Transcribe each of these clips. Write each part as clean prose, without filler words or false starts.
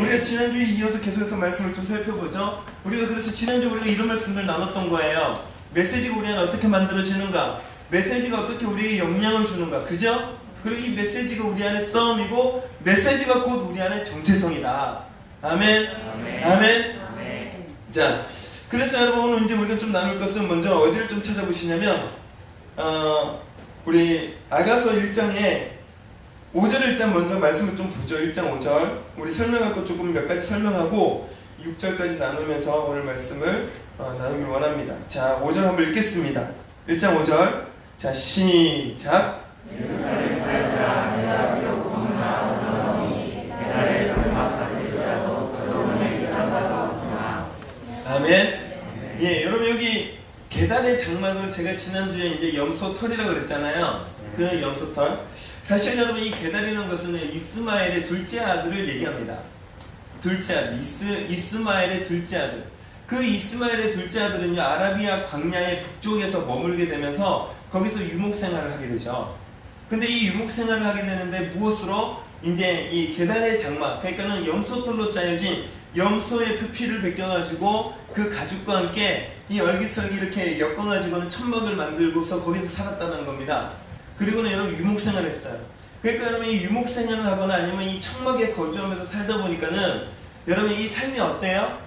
우리가 지난주에 이어서 계속해서 말씀을 좀 살펴보죠. 우리가 그래서 지난주에 우리가 이런 말씀을 나눴던 거예요. 메시지가 우리 안에 어떻게 만들어지는가, 메시지가 어떻게 우리에게 영향을 주는가, 그죠? 그리고 이 메시지가 우리 안에 싸움이고, 메시지가 곧 우리 안에 정체성이다. 아멘. 아멘. 아멘. 아멘. 자, 그래서 여러분 오늘 이제 우리가 좀 나눌 것은 먼저 어디를 좀 찾아보시냐면 우리 아가서 1장에 5절을 일단 먼저 말씀을 좀 보죠. 1장 5절 우리 설명할 것 조금 몇 가지 설명하고 6절까지 나누면서 오늘 말씀을 나누길 원합니다. 자, 5절 한번 읽겠습니다. 1장 5절. 자, 시작. 아멘. 예, 여러분 여기 계달의 장막을 제가 지난주에 이제 염소털이라고 그랬잖아요. 그 염소털. 사실 여러분 이 계달이라는 것은 이스마엘의 둘째 아들을 얘기합니다. 둘째 아들, 이스마엘의 둘째 아들. 그 이스마엘의 둘째 아들은요, 아라비아 광야의 북쪽에서 머물게 되면서 거기서 유목 생활을 하게 되죠. 근데 이 유목 생활을 하게 되는데 무엇으로? 이제 이 계달의 장막, 그러니까는 염소털로 짜여진 염소의 표피를 벗겨가지고 그 가죽과 함께 이 얼기설기 이렇게 엮어가지고는 천막을 만들고서 거기서 살았다는 겁니다. 그리고는 여러분 유목생활을 했어요. 그러니까 여러분 이 유목생활을 하거나 아니면 이 천막에 거주하면서 살다 보니까는 여러분 이 삶이 어때요?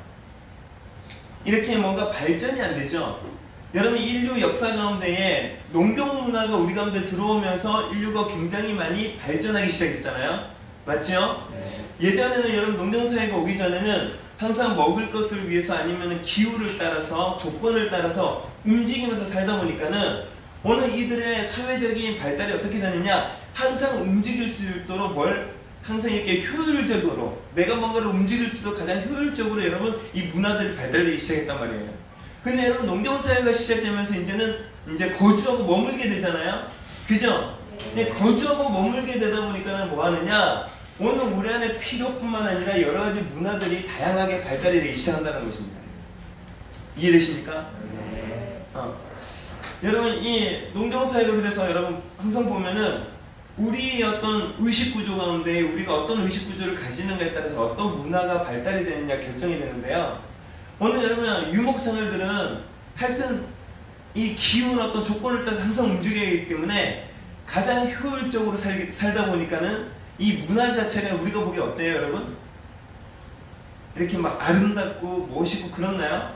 이렇게 뭔가 발전이 안 되죠. 여러분 인류 역사 가운데에 농경 문화가 우리 가운데 들어오면서 인류가 굉장히 많이 발전하기 시작했잖아요. 맞죠? 예전에는 여러분 농경사회가 오기 전에는 항상 먹을 것을 위해서 아니면 기후를 따라서 조건을 따라서 움직이면서 살다 보니까는 오늘 이들의 사회적인 발달이 어떻게 되느냐, 항상 움직일 수 있도록 항상 이렇게 효율적으로 내가 뭔가를 움직일 수 있도록 가장 효율적으로 여러분 이 문화들이 발달되기 시작했단 말이에요. 근데 여러분 농경사회가 시작되면서 이제는 이제 거주하고 머물게 되잖아요. 그죠? 거주하고 머물게 되다 보니까는 뭐 하느냐, 오늘 우리 안에 필요뿐만 아니라 여러 가지 문화들이 다양하게 발달이 되기 시작한다는 것입니다. 이해되십니까? 여러분 이 농경사회가 그래서 여러분 항상 보면은 우리의 어떤 의식구조 가운데 우리가 어떤 의식구조를 가지는가에 따라서 어떤 문화가 발달이 되느냐 결정이 되는데요. 오늘 여러분 유목생활들은 하여튼 이 기후나 어떤 조건을 따라서 항상 움직여야 하기 때문에 가장 효율적으로 살다 보니까는 이 문화 자체가 우리가 보기에 어때요 여러분? 이렇게 막 아름답고 멋있고 그렇나요?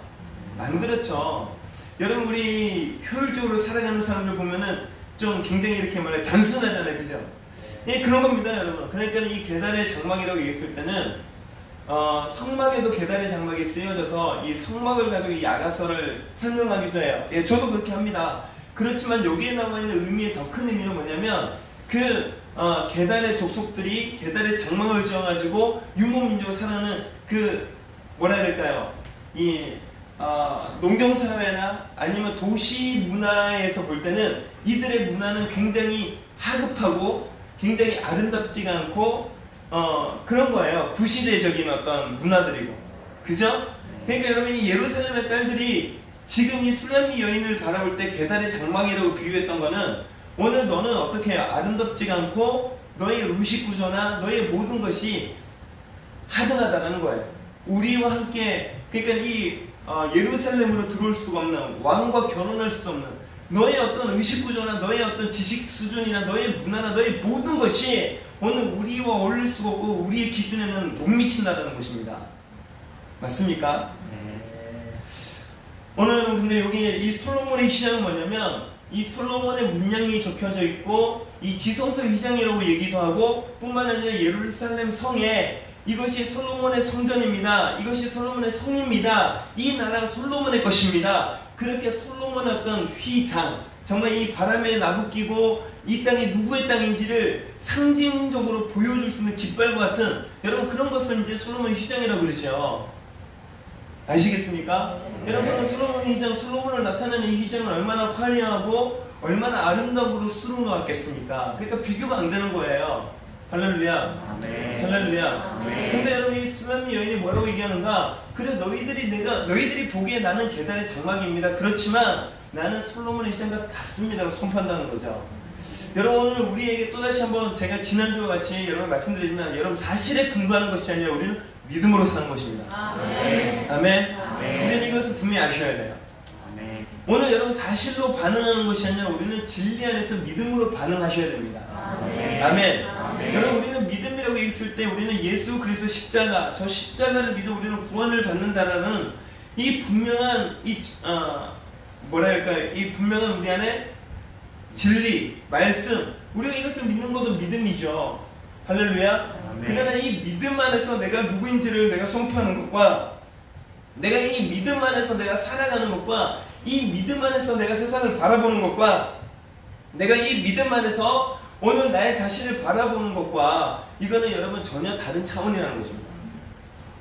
안 그렇죠. 여러분 우리 효율적으로 살아가는 사람들 보면은 좀 굉장히 이렇게 말해 단순하잖아요. 그죠? 예, 그런 겁니다 여러분. 그러니까 이 계달의 장막이라고 얘기했을 때는 성막에도 계달의 장막이 쓰여져서 이 성막을 가지고 이 아가서를 설명하기도 해요. 예, 저도 그렇게 합니다. 그렇지만 여기에 나와 있는 의미의 더 큰 의미는 뭐냐면 계달의 족속들이 계달의 장막을 지어가지고 유목민족을 살아가는 그 뭐라 해야 될까요? 이 농경사회나 아니면 도시 문화에서 볼 때는 이들의 문화는 굉장히 하급하고 굉장히 아름답지가 않고 그런 거예요. 구시대적인 어떤 문화들이고. 그죠? 그러니까 여러분 이 예루살렘의 딸들이 지금 이 술람미 여인을 바라볼 때 계달의 장막이라고 비유했던 거는 오늘 너는 어떻게 해요? 아름답지가 않고 너의 의식구조나 너의 모든 것이 하등하다라는 거예요. 우리와 함께 그러니까 이 예루살렘으로 들어올 수가 없는, 왕과 결혼할 수 없는 너의 어떤 의식구조나 너의 어떤 지식 수준이나 너의 문화나 너의 모든 것이 오늘 우리와 어울릴 수가 없고 우리의 기준에는 못 미친다는 것입니다. 맞습니까? 오늘은 근데 여기 이 솔로몬의 휘장은 뭐냐면 이 솔로몬의 문양이 적혀져 있고 이 지성소의 휘장이라고 얘기도 하고 뿐만 아니라 예루살렘 성에 이것이 솔로몬의 성전입니다. 이것이 솔로몬의 성입니다. 이 나라가 솔로몬의 것입니다. 그렇게 솔로몬의 어떤 휘장, 정말 이 바람에 나부끼고 이 땅이 누구의 땅인지를 상징적으로 보여줄 수 있는 깃발과 같은 여러분 그런 것을 이제 솔로몬의 휘장이라고 그러죠. 아시겠습니까? 여러분 솔로몬의 휘장, 솔로몬을 나타내는 이 휘장은 얼마나 화려하고 얼마나 아름다움으로 쓰는 것 같겠습니까? 그러니까 비교가 안 되는 거예요. 할렐루야. 아멘. 할렐루야. 아멘. 근데 여러분 이 술람미 여인이 뭐라고 얘기하는가? 그래 너희들이 보기에 나는 계달의 장막입니다. 그렇지만 나는 솔로몬의 휘장과 같습니다라고 선포한다는 거죠. 여러분 오늘 우리에게 또다시 한번 제가 지난주와 같이 여러분 말씀드리지만 여러분 사실에 근거하는 것이 아니라 우리는 믿음으로 사는 것입니다. 아멘. 아멘. 아멘. 우리는 이것을 분명히 아셔야 돼요. 아멘. 오늘 여러분 사실로 반응하는 것이 아니라 우리는 진리 안에서 믿음으로 반응하셔야 됩니다. 아멘. 아멘. 아멘. 여러분 우리는 믿음이라고 했을 때 우리는 예수 그리스도 십자가, 저 십자가를 믿어 우리는 구원을 받는다라는 이 분명한 이 분명한 우리 안에 진리, 말씀, 우리가 이것을 믿는 것도 믿음이죠. 할렐루야. 아멘. 그러나 이 믿음 안에서 내가 누구인지를 내가 선포하는 것과 내가 이 믿음 안에서 내가 살아가는 것과 이 믿음 안에서 내가 세상을 바라보는 것과 내가 이 믿음 안에서 오늘 나의 자신을 바라보는 것과 이거는 여러분 전혀 다른 차원이라는 것입니다.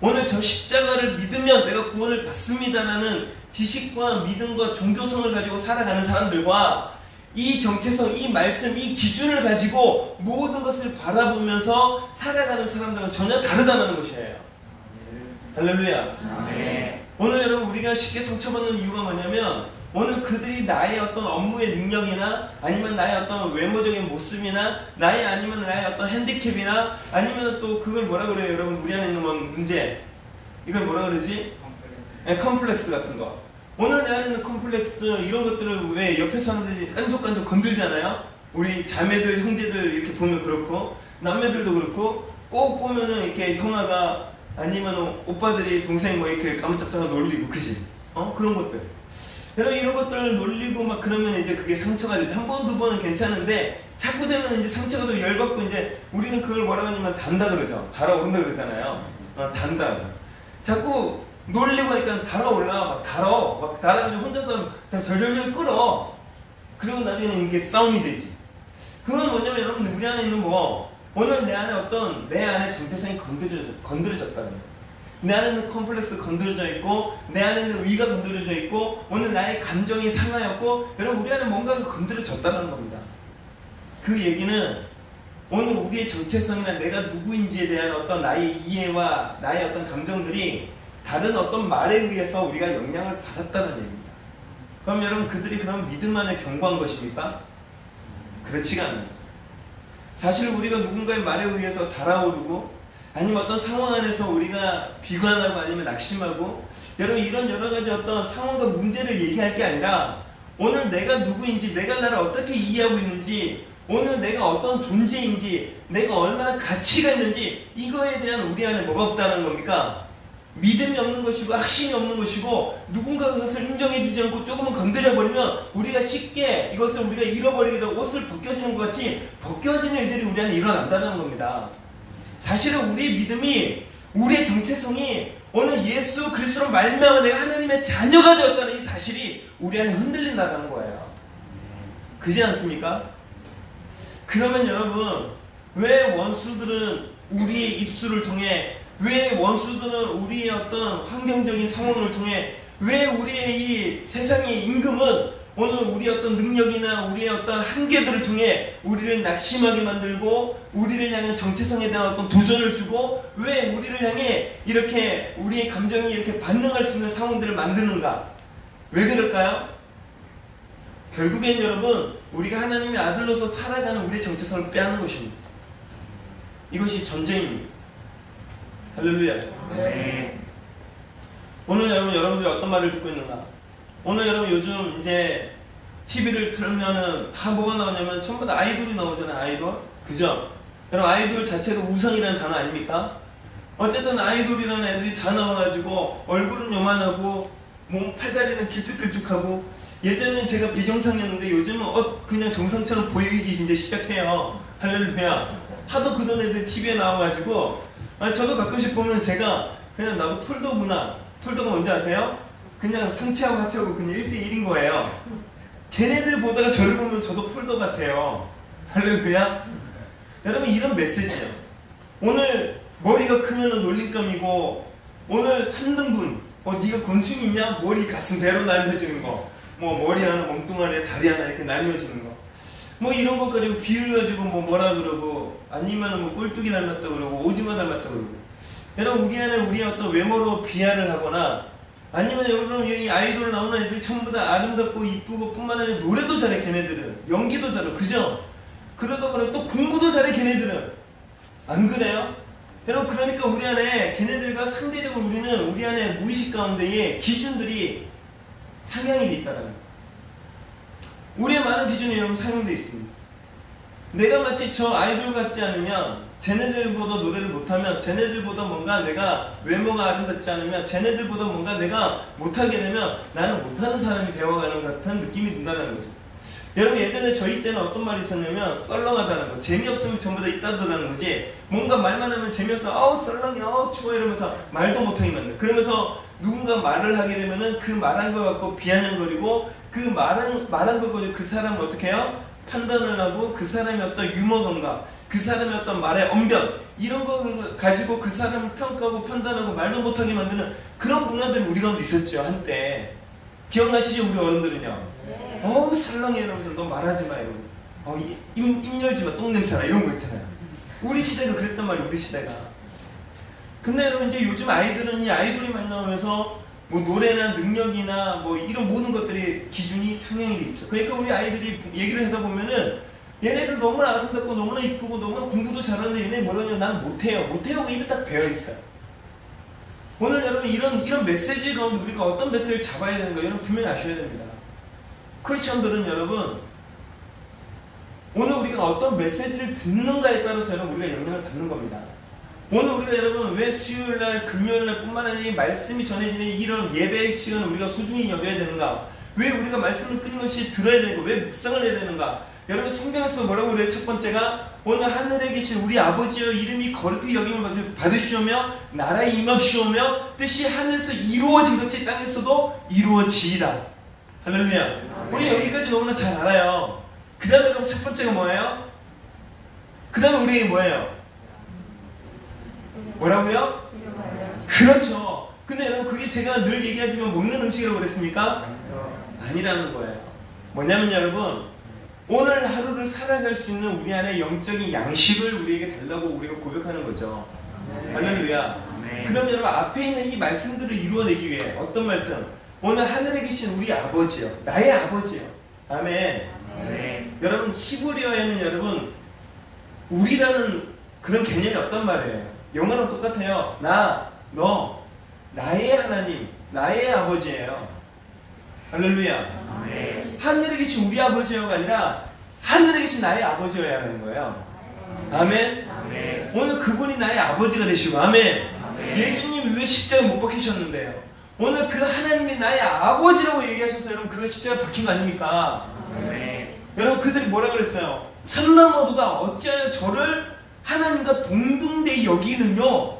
오늘 저 십자가를 믿으면 내가 구원을 받습니다라는 지식과 믿음과 종교성을 가지고 살아가는 사람들과 이 정체성, 이 말씀, 이 기준을 가지고 모든 것을 바라보면서 살아가는 사람들은 전혀 다르다는 것이에요. 할렐루야. 아멘. 오늘 여러분 우리가 쉽게 상처받는 이유가 뭐냐면 오늘 그들이 나의 어떤 업무의 능력이나 아니면 나의 어떤 외모적인 모습이나 아니면 나의 어떤 핸디캡이나 아니면 또 그걸 뭐라 그래요 여러분 우리 안에 있는 문제 이걸 뭐라 그러지? 컴플렉스 같은 거. 오늘 내 안에 있는 컴플렉스 이런 것들을 왜 옆에 사람들이 깐족깐족 건들잖아요. 우리 자매들 형제들 이렇게 보면 그렇고 남매들도 그렇고 꼭 보면은 이렇게 형아가 아니면 오빠들이 동생 뭐 이렇게 까무잡잡하고 놀리고 그지? 그런 것들. 여러분 이런 것들을 놀리고 막 그러면 이제 그게 상처가 되죠. 한 번, 두 번은 괜찮은데 자꾸 되면 이제 상처가 더 열받고 이제 우리는 그걸 뭐라고 하냐면 단다 그러죠. 달아오른다 그러잖아요. 단다. 자꾸 놀리고 하니까 달아올라. 막 달아가지고 혼자서 절절절 끌어. 그리고 나중에는 이게 싸움이 되지. 그건 뭐냐면 여러분 우리 안에 있는 오늘 내 안에 정체성이 건드려졌다는 거예요. 내 안에 있는 컴플렉스 건드려져 있고 내 안에 있는 의가 건드려져 있고 오늘 나의 감정이 상하였고 여러분 우리 안에 뭔가가 건드려졌다는 겁니다. 그 얘기는 오늘 우리의 정체성이나 내가 누구인지에 대한 어떤 나의 이해와 나의 어떤 감정들이 다른 어떤 말에 의해서 우리가 영향을 받았다는 얘기입니다. 그럼 여러분 그들이 그럼 믿음 안에 경고한 것입니까? 그렇지가 않아요. 사실 우리가 누군가의 말에 의해서 달아오르고 아니면 어떤 상황 안에서 우리가 비관하고 아니면 낙심하고 여러분 이런 여러 가지 어떤 상황과 문제를 얘기할 게 아니라 오늘 내가 누구인지 내가 나를 어떻게 이해하고 있는지 오늘 내가 어떤 존재인지 내가 얼마나 가치가 있는지 이거에 대한 우리 안에 뭐가 없다는 겁니까? 믿음이 없는 것이고 확신이 없는 것이고 누군가 그것을 인정해 주지 않고 조금은 건드려버리면 우리가 쉽게 이것을 우리가 잃어버리게 되고 옷을 벗겨지는 것 같이 벗겨지는 일들이 우리 안에 일어난다는 겁니다. 사실은 우리의 믿음이 우리의 정체성이 오늘 예수 그리스도로 말미암아 내가 하나님의 자녀가 되었다는 이 사실이 우리 안에 흔들린다는 거예요. 그렇지 않습니까? 그러면 여러분 왜 원수들은 우리의 입술을 통해 왜 원수들은 우리의 어떤 환경적인 상황을 통해 왜 우리의 이 세상의 임금은 오늘 우리의 어떤 능력이나 우리의 어떤 한계들을 통해 우리를 낙심하게 만들고 우리를 향한 정체성에 대한 어떤 도전을 주고 왜 우리를 향해 이렇게 우리의 감정이 이렇게 반응할 수 있는 상황들을 만드는가? 왜 그럴까요? 결국엔 여러분 우리가 하나님의 아들로서 살아가는 우리의 정체성을 빼앗는 것입니다. 이것이 전쟁입니다. 할렐루야. 네. 오늘 여러분들이 어떤 말을 듣고 있는가? 오늘 여러분 요즘 이제 TV를 틀면은 다 뭐가 나오냐면 전부 다 아이돌이 나오잖아요. 아이돌. 그죠? 여러분 아이돌 자체가 우상이라는 단어 아닙니까? 어쨌든 아이돌이라는 애들이 다 나와가지고 얼굴은 요만하고 몸 팔다리는 길쭉길쭉하고 예전엔 제가 비정상이었는데 요즘은 그냥 정상처럼 보이기 이제 시작해요. 할렐루야. 하도 그런 애들 TV에 나와가지고 저도 가끔씩 보면 제가 그냥 나도 폴더구나. 폴더가 뭔지 아세요? 그냥 상체하고 하체하고 그냥 1대1인 거예요. 걔네들 보다가 저를 보면 저도 폴더 같아요. 할렐루야. 여러분 이런 메시지예요. 오늘 머리가 크면은 놀림감이고 오늘 3등분 네가 곤충이 있냐? 머리 가슴 배로 나뉘어지는 거 머리 하나 멍뚱아리에 다리 하나 이렇게 나뉘어지는 거 이런 것 가지고 비율 가지고 뭐라 그러고 아니면은 꼴뚜기 닮았다 그러고 오징어 닮았다 그러고 여러분 우리 안에 우리의 어떤 외모로 비하를 하거나 아니면 여러분 여기 아이돌 나오는 애들이 전부 다 아름답고 이쁘고 뿐만 아니라 노래도 잘해. 걔네들은 연기도 잘해. 그죠? 그러다 보니 또 공부도 잘해 걔네들은. 안 그래요? 여러분 그러니까 우리 안에 걔네들과 상대적으로 우리는 우리 안에 무의식 가운데에 기준들이 상향이 돼 있다는 거예요. 우리의 많은 기준이 여러분 상향돼 있습니다. 내가 마치 저 아이돌 같지 않으면, 쟤네들보다 노래를 못하면, 쟤네들보다 뭔가 내가 외모가 아름답지 않으면, 쟤네들보다 뭔가 내가 못하게 되면 나는 못하는 사람이 되어가는 것 같은 느낌이 든다는 거죠. 여러분 예전에 저희 때는 어떤 말이 있었냐면 썰렁하다는 거. 재미없으면 전부 다 있다더라는 거지. 뭔가 말만 하면 재미없어. 아우 썰렁해, 아우 추워 이러면서 말도 못하게 만든. 그러면서 누군가 말을 하게 되면은 그 말한 거 갖고 비아냥거리고, 그 말한 거 가지고 그 사람은 어떻게 해요? 판단을 하고 그 사람의 어떤 유머 감각, 그 사람의 어떤 말의 언변, 이런 거 가지고 그 사람을 평가하고 판단하고 말도 못하게 만드는 그런 문화들이 우리 가운데 있었죠 한때. 기억나시죠 우리 어른들은요? 어우 설렁해 이러면서 너 말하지 마 이러고, 입 열지 마 똥냄새나 이런 거 있잖아요. 우리 시대가 그랬단 말이에요. 우리 시대가. 근데 여러분 이제 요즘 아이들은 이 아이돌이 많이 나오면서 뭐 노래나 능력이나 뭐 이런 모든 것들이 기준이 상향이 돼 있죠. 그러니까 우리 아이들이 얘기를 하다 보면은 얘네들 너무나 아름답고 너무나 이쁘고 너무나 공부도 잘하는데 얘네 뭐라냐면 난 못해요 하고 입에 딱 배어있어요. 오늘 여러분 이런 메시지 가운데 우리가 어떤 메시지를 잡아야 되는가 여러분 분명히 아셔야 됩니다. 크리스천들은 여러분 오늘 우리가 어떤 메시지를 듣는가에 따라서 여러분 우리가 영향을 받는 겁니다. 오늘 우리가 여러분 왜 수요일날 금요일날 뿐만 아니라 말씀이 전해지는 이런 예배 시간을 우리가 소중히 여겨야 되는가, 왜 우리가 말씀을 끊임없이 들어야 되는가, 왜 묵상을 해야 되는가. 여러분 성경에서 뭐라고 그래요? 첫 번째가 오늘 하늘에 계신 우리 아버지여 이름이 거룩히 여김을 받으시오며 나라에 임합시오며 뜻이 하늘에서 이루어진 것이 땅에서도 이루어지이다. 할렐루야. 우리 여기까지 너무나 잘 알아요. 그 다음에 여러분 첫 번째가 뭐예요? 그 다음에 우리에게 뭐예요? 뭐라고요? 그렇죠. 근데 여러분 그게 제가 늘 얘기하지만 먹는 음식이라고 그랬습니까? 아니라는 거예요. 뭐냐면 여러분 오늘 하루를 살아갈 수 있는 우리 안에 영적인 양식을 우리에게 달라고 우리가 고백하는 거죠. 할렐루야. 그럼 여러분 앞에 있는 이 말씀들을 이루어내기 위해 어떤 말씀? 오늘 하늘에 계신 우리 아버지요, 나의 아버지요. 아멘. 여러분 히브리어에는 여러분 우리라는 그런 개념이 없단 말이에요. 영어랑 똑같아요. 나, 너, 나의 하나님, 나의 아버지예요. 할렐루야. 하늘에 계신 우리 아버지여가 아니라 하늘에 계신 나의 아버지여야 하는 거예요. 아멘. 오늘 그분이 나의 아버지가 되시고, 아멘. 예수님이 왜 십자가에 못 박히셨는데요? 오늘 그 하나님이 나의 아버지라고 얘기하셔서 여러분 그거 십자가에 박힌 거 아닙니까? 여러분 그들이 뭐라 그랬어요? 참나무도다 어찌하여 저를 하나님과 동등되이 여기느뇨.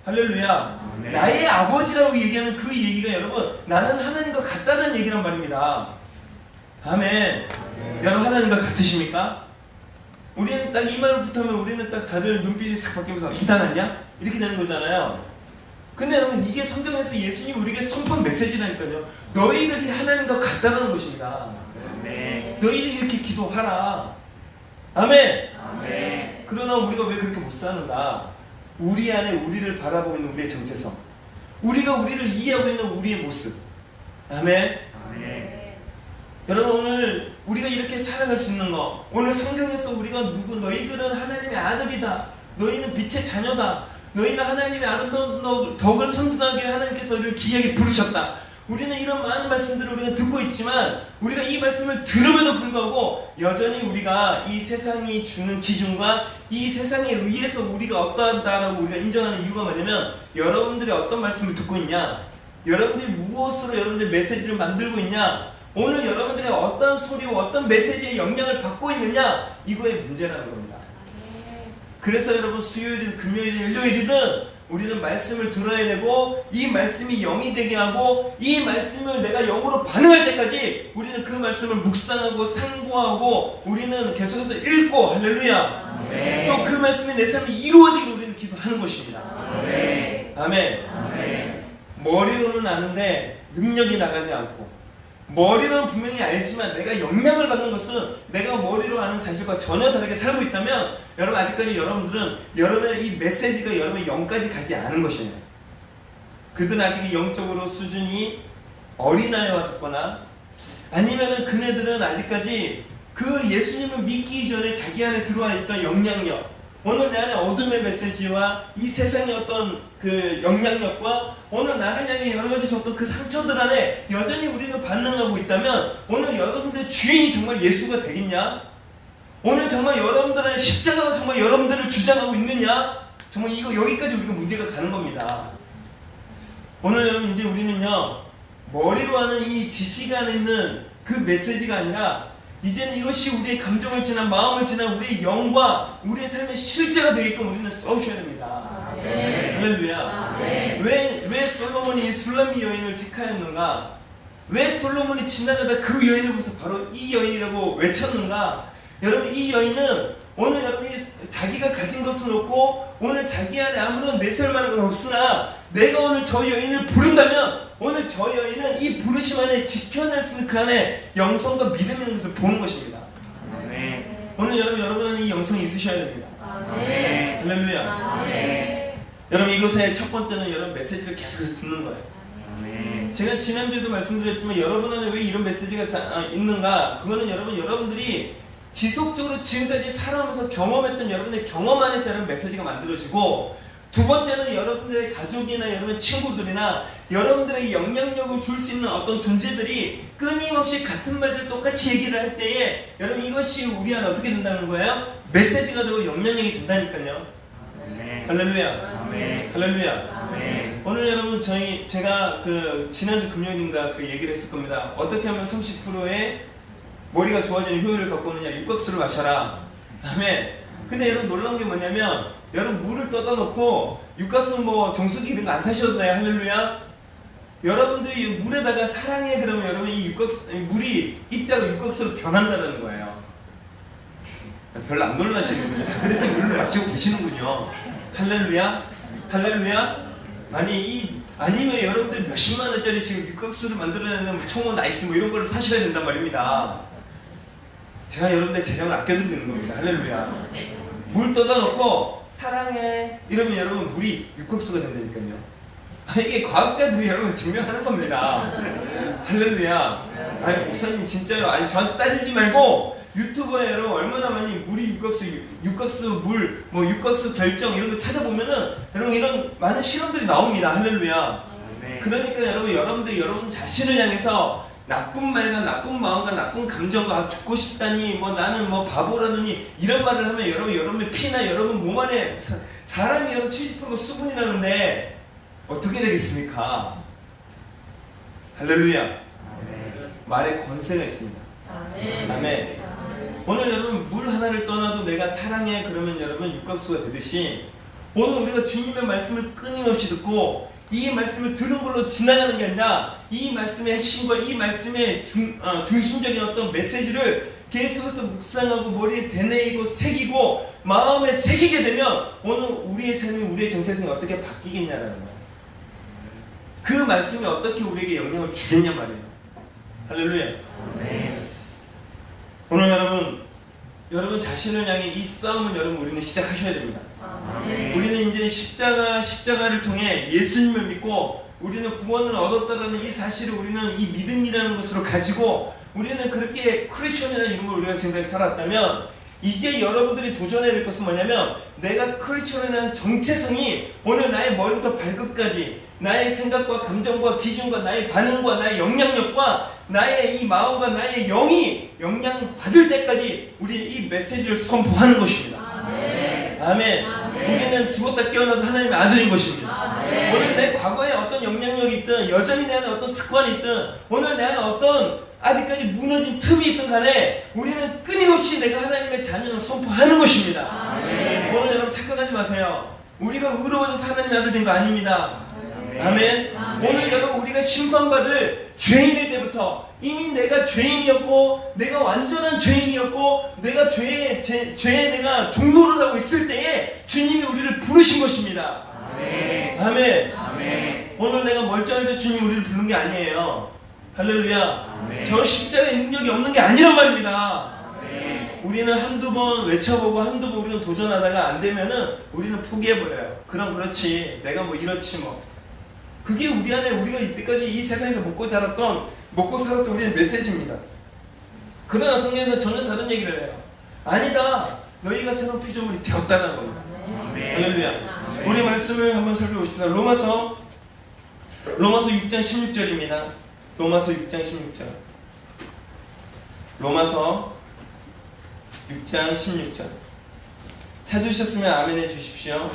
할렐루야. 나의 아버지라고 얘기하는 그 얘기가 여러분 나는 하나님과 같다는 얘기란 말입니다. 아멘. 여러분 하나님과 같으십니까? 우리는 딱 이 말부터 하면 우리는 딱 다들 눈빛이 싹 바뀌면서 이단하냐? 이렇게 되는 거잖아요. 근데 여러분 이게 성경에서 예수님이 우리에게 선포한 메시지라니까요. 너희들이 하나님과 같다는 것입니다. 너희들이 이렇게 기도하라. 아멘. 그러나 우리가 왜 그렇게 못 사는가? 우리 안에 우리를 바라보고 있는 우리의 정체성, 우리가 우리를 이해하고 있는 우리의 모습. 아멘. 여러분 오늘 우리가 이렇게 살아갈 수 있는 거, 오늘 성경에서 우리가 너희들은 하나님의 아들이다, 너희는 빛의 자녀다, 너희는 하나님의 아름다운 덕을 선전하게 하나님께서 우리를 귀하게 부르셨다. 우리는 이런 많은 말씀들을 우리가 듣고 있지만 우리가 이 말씀을 들음에도 불구하고 여전히 우리가 이 세상이 주는 기준과 이 세상에 의해서 우리가 어떠하다라고 우리가 인정하는 이유가 뭐냐면 여러분들이 어떤 말씀을 듣고 있냐, 여러분들이 무엇으로 여러분들의 메시지를 만들고 있냐, 오늘 여러분들이 어떤 소리와 어떤 메시지의 영향을 받고 있느냐, 이거의 문제라는 겁니다. 그래서 여러분 수요일이든 금요일이든 일요일이든 우리는 말씀을 들어야 되고 이 말씀이 영이 되게 하고 이 말씀을 내가 영으로 반응할 때까지 우리는 그 말씀을 묵상하고 상고하고 우리는 계속해서 읽고, 할렐루야. 또 그 말씀이 내 삶에 이루어지기를 우리는 기도하는 것입니다. 아멘. 머리로는 아는데 능력이 나가지 않고, 머리로는 분명히 알지만 내가 영향을 받는 것은 내가 머리로 아는 사실과 전혀 다르게 살고 있다면 여러분 아직까지 여러분들은 여러분의 이 메시지가 여러분의 영까지 가지 않은 것이에요. 그들은 아직 영적으로 수준이 어린아이와 같거나 아니면은 그네들은 아직까지 그 예수님을 믿기 전에 자기 안에 들어와 있던 영향력, 오늘 내 안에 어둠의 메시지와 이 세상의 어떤 그 영향력과 오늘 나를 향해 여러 가지 줬던 그 상처들 안에 여전히 우리는 반응하고 있다면 오늘 여러분들의 주인이 정말 예수가 되겠냐? 오늘 정말 여러분들의 십자가가 정말 여러분들을 주장하고 있느냐? 정말 이거 여기까지 우리가 문제가 가는 겁니다. 오늘 여러분 이제 우리는요 머리로 하는 이 지식 안에 있는 그 메시지가 아니라 이제는 이것이 우리의 감정을 지난 마음을 지난 우리의 영과 우리의 삶의 실제가 되게끔 우리는 써주셔야 됩니다. 할렐루야. 왜 솔로몬이 술람미 여인을 택하였는가? 왜 솔로몬이 지나가다 그 여인을 보면서 바로 이 여인이라고 외쳤는가? 여러분 이 여인은 오늘 여러분이 자기가 가진 것은 없고 오늘 자기 안에 아무런 내세울 만한 건 없으나 내가 오늘 저 여인을 부른다면 오늘 저 여인은 이 부르심 안에 지켜낼 수 있는 그 안에 영성과 믿음이 있는 것을 보는 것입니다. 아멘. 오늘 여러분 안에 이 영성이 있으셔야 됩니다. 아멘. 할렐루야. 아멘. 여러분 이것의 첫 번째는 여러분 메시지를 계속해서 듣는 거예요. 아멘. 제가 지난주에도 말씀드렸지만 여러분 안에 왜 이런 메시지가 있는가? 그거는 여러분들이 지속적으로 지금까지 살아오면서 경험했던 여러분의 경험 안에서 여러분 메시지가 만들어지고, 두 번째는 여러분들의 가족이나 여러분의 친구들이나 여러분들에게 영향력을 줄 수 있는 어떤 존재들이 끊임없이 같은 말들 똑같이 얘기를 할 때에 여러분 이것이 우리 안에 어떻게 된다는 거예요? 메시지가 되고 영향력이 된다니까요. 아멘. 할렐루야. 아멘. 할렐루야. 아멘. 오늘 여러분 제가 그 지난주 금요일인가 그 얘기를 했을 겁니다. 어떻게 하면 30%의 머리가 좋아지는 효율을 갖고 오느냐. 육각수를 마셔라. 다음에 근데 여러분 놀라운 게 뭐냐면 여러분 물을 떠다 놓고 육각수 뭐 정수기 이런 거 안 사셔도 돼요. 할렐루야. 여러분들이 물에다가 사랑해 그러면 여러분 이 물이 입자가 육각수로 변한다는 거예요. 별로 안 놀라시는군요. 다 그렇게 물을 마시고 계시는군요. 할렐루야. 할렐루야. 아니면 여러분들 몇십만 원짜리 지금 육각수를 만들어내는 뭐 청원 나이스 뭐 이런 거를 사셔야 된단 말입니다. 제가 여러분들 재정을 아껴드리는 겁니다. 할렐루야. 물 떠다 놓고 사랑해 이러면 여러분 물이 육각수가 된다니까요. 이게 과학자들이 여러분 증명하는 겁니다. 할렐루야. 아니 목사님 진짜요? 아니 저한테 따지지 말고 유튜버에 여러분 얼마나 많이 물이 육각수 물, 뭐 육각수 결정 이런 거 찾아보면은 여러분 이런 많은 실험들이 나옵니다. 할렐루야. 그러니까 여러분들이 여러분 자신을 향해서 나쁜 말과 나쁜 마음과 나쁜 감정과 죽고 싶다니 뭐 나는 뭐 바보라느니 이런 말을 하면 여러분의 피나 여러분 몸 안에 사람이 여러분 70%가 수분이라는데 어떻게 되겠습니까? 할렐루야. 말에 권세가 있습니다. 아멘. 오늘 여러분 물 하나를 떠나도 내가 사랑해 그러면 여러분 육각수가 되듯이 오늘 우리가 주님의 말씀을 끊임없이 듣고 이 말씀을 들은 걸로 지나가는 게 아니라 이 말씀의 핵심과 이 말씀의 중심적인 어떤 메시지를 계속해서 묵상하고 머리에 되뇌이고 새기고 마음에 새기게 되면 오늘 우리의 삶이 우리의 정체성이 어떻게 바뀌겠냐라는 거예요. 그 말씀이 어떻게 우리에게 영향을 주겠냐 말이에요. 할렐루야. 오늘 여러분 자신을 향해 이 싸움을 여러분 우리는 시작하셔야 됩니다. 우리는 이제 십자가를 통해 예수님을 믿고 우리는 구원을 얻었다라는 이 사실을 우리는 이 믿음이라는 것으로 가지고 우리는 그렇게 크리스천이라는 이름으로 우리가 지금까지 살았다면 이제 여러분들이 도전해야 될 것은 뭐냐면 내가 크리스천이라는 정체성이 오늘 나의 머리부터 발끝까지 나의 생각과 감정과 기준과 나의 반응과 나의 영향력과 나의 이 마음과 나의 영이 영향받을 때까지 우리 이 메시지를 선포하는 것입니다. 아멘. 우리는 죽었다 깨어나도 하나님의 아들인 것입니다. 오늘 내 과거에 어떤 영향력이 있든 여전히 내 안에 어떤 습관이 있든 오늘 내 안에 어떤 아직까지 무너진 틈이 있든 간에 우리는 끊임없이 내가 하나님의 자녀를 선포하는 것입니다. 오늘 여러분 착각하지 마세요. 우리가 의로워져서 하나님의 아들 된 거 아닙니다. 아멘. 오늘 여러분 우리가 심판받을 죄인일 때부터 이미 내가 죄인이었고 내가 완전한 죄인이었고 내가 죄에 내가 종노를 하고 있을 때에 주님이 우리를 부르신 것입니다. 아멘. 아멘. 아멘. 오늘 내가 멀쩡할 때 주님이 우리를 부른 게 아니에요. 할렐루야. 아멘. 저 십자가의 능력이 없는 게 아니란 말입니다. 아멘. 우리는 한두 번 외쳐보고 한두 번 우리는 도전하다가 안 되면은 우리는 포기해버려요. 그럼 그렇지 내가 뭐 이렇지 뭐. 그게 우리 안에 우리가 이때까지 이 세상에서 먹고 살았던 우리의 메시지입니다. 그러나 성경에서 전혀 다른 얘기를 해요. 아니다. 너희가 새로운 피조물이 되었다는 겁니다. 할렐루야. 우리 말씀을 한번 살펴보십시다. 로마서 6장 16절입니다. 로마서 6장 16절. 로마서 6장 16절. 찾으셨으면 아멘 해주십시오.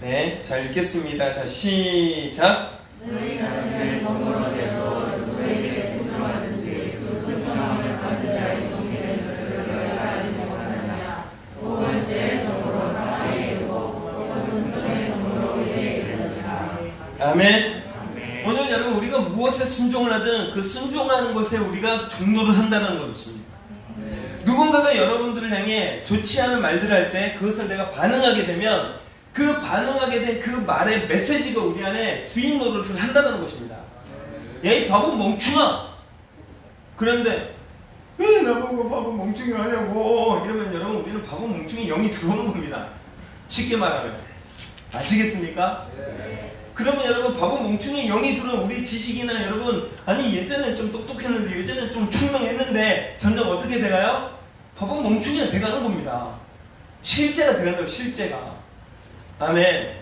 네, 자 읽겠습니다. 자 시작. 너희 자신을 성으로 내서 누구에게 순종하든지 그 순종함을 받은 자의 정리된 줄을 너희가 알지 못하느냐. 혹은 제 정으로 사망에 이르고 혹은 순종의 정으로 의에 이르느니라. 아멘. 오늘 여러분 우리가 무엇에 순종을 하든 그 순종하는 것에 우리가 종노를 한다는 것입니다. 누군가가 여러분들을 향해 좋지 않은 말들을 할 때 그것을 내가 반응하게 되면 그 반응하게 된 그 말의 메시지가 우리 안에 주인 노릇을 한다는 것입니다. 야, 이 바보 멍충아! 그런데 왜 나보고 바보 멍충이 하냐고 이러면 여러분 우리는 바보 멍충이 영이 들어오는 겁니다. 쉽게 말하면. 아시겠습니까? 그러면 여러분 바보 멍충이 영이 들어오면 우리 지식이나 여러분 아니 예전엔 좀 똑똑했는데 예전엔 좀 총명했는데 점점 어떻게 돼가요? 바보 멍충이가 돼가는 겁니다. 실제가 돼간다고 실제가. 아멘.